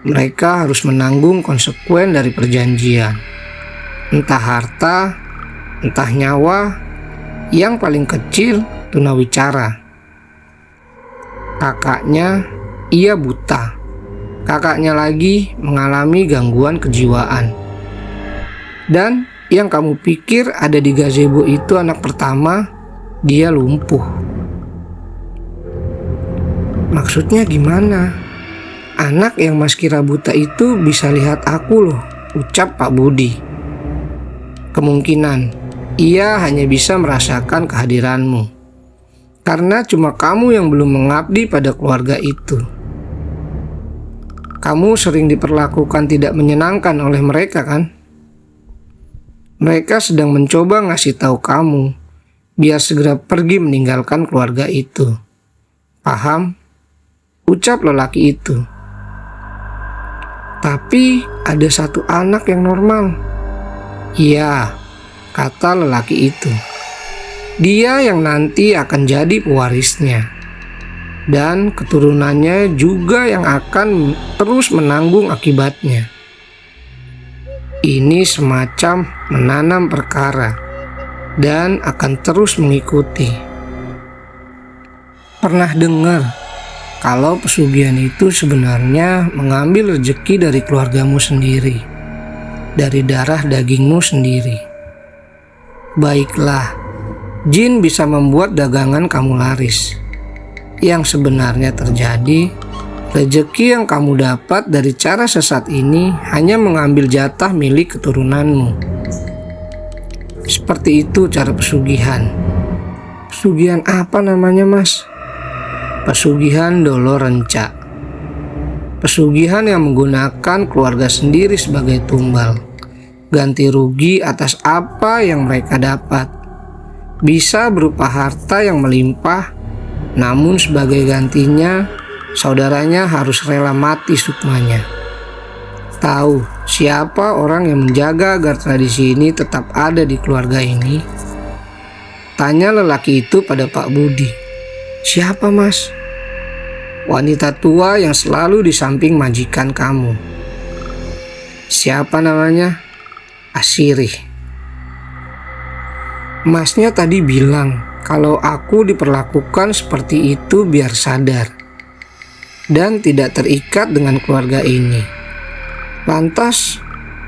Mereka harus menanggung konsekuen dari perjanjian. Entah harta, entah nyawa, yang paling kecil tunawicara. Kakaknya, ia buta. Kakaknya lagi mengalami gangguan kejiwaan. Dan yang kamu pikir ada di gazebo itu anak pertama, dia lumpuh. Maksudnya gimana? Anak yang Mas kira buta itu bisa lihat aku loh, ucap Pak Budi. Kemungkinan ia hanya bisa merasakan kehadiranmu, karena cuma kamu yang belum mengabdi pada keluarga itu. Kamu sering diperlakukan tidak menyenangkan oleh mereka kan? Mereka sedang mencoba ngasih tahu kamu biar segera pergi meninggalkan keluarga itu. Paham? Ucap lelaki itu. Tapi ada satu anak yang normal. Iya, kata lelaki itu. Dia yang nanti akan jadi pewarisnya. Dan keturunannya juga yang akan terus menanggung akibatnya. Ini semacam menanam perkara dan akan terus mengikuti. Pernah dengar kalau pesugihan itu sebenarnya mengambil rezeki dari keluargamu sendiri, dari darah dagingmu sendiri. Baiklah, jin bisa membuat dagangan kamu laris. Yang sebenarnya terjadi, rezeki yang kamu dapat dari cara sesat ini hanya mengambil jatah milik keturunanmu. Seperti itu cara pesugihan. Pesugihan apa namanya, Mas? Pesugihan dolo renca. Pesugihan yang menggunakan keluarga sendiri sebagai tumbal, ganti rugi atas apa yang mereka dapat. Bisa berupa harta yang melimpah, namun sebagai gantinya saudaranya harus rela mati sukmanya. Tahu siapa orang yang menjaga agar tradisi ini tetap ada di keluarga ini? Tanya lelaki itu pada Pak Budi. Siapa, Mas? Wanita tua yang selalu di samping majikan kamu. Siapa namanya? Asirih. Masnya tadi bilang kalau aku diperlakukan seperti itu biar sadar dan tidak terikat dengan keluarga ini. Lantas,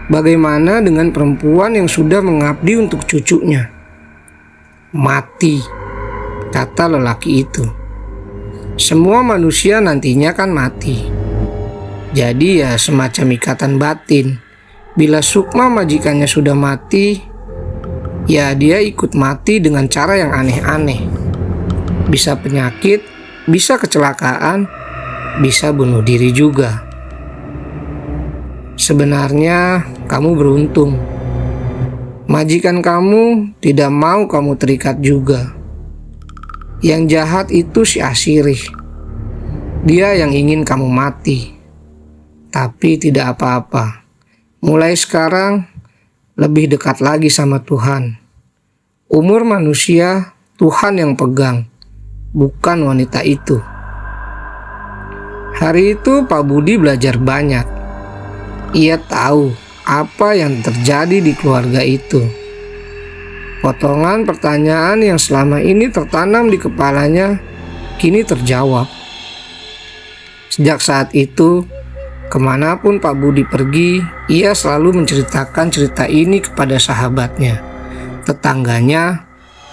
bagaimana dengan perempuan yang sudah mengabdi untuk cucunya? Mati, kata lelaki itu. Semua manusia nantinya kan mati. Jadi ya semacam ikatan batin. Bila Sukma majikannya sudah mati, ya dia ikut mati dengan cara yang aneh-aneh. Bisa penyakit, bisa kecelakaan, bisa bunuh diri juga. Sebenarnya kamu beruntung. Majikan kamu tidak mau kamu terikat juga. Yang jahat itu si Asirih. Dia yang ingin kamu mati. Tapi tidak apa-apa. Mulai sekarang lebih dekat lagi sama Tuhan. Umur manusia Tuhan yang pegang, bukan wanita itu. Hari itu Pak Budi belajar banyak. Ia tahu apa yang terjadi di keluarga itu. Potongan pertanyaan yang selama ini tertanam di kepalanya kini terjawab. Sejak saat itu, kemanapun Pak Budi pergi, ia selalu menceritakan cerita ini kepada sahabatnya, tetangganya,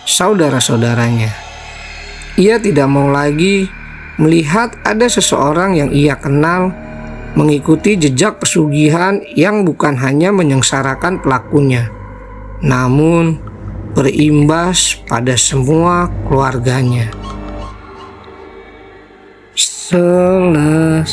saudara-saudaranya. Ia tidak mau lagi melihat ada seseorang yang ia kenal mengikuti jejak pesugihan yang bukan hanya menyengsarakan pelakunya, namun berimbas pada semua keluarganya. Selesai.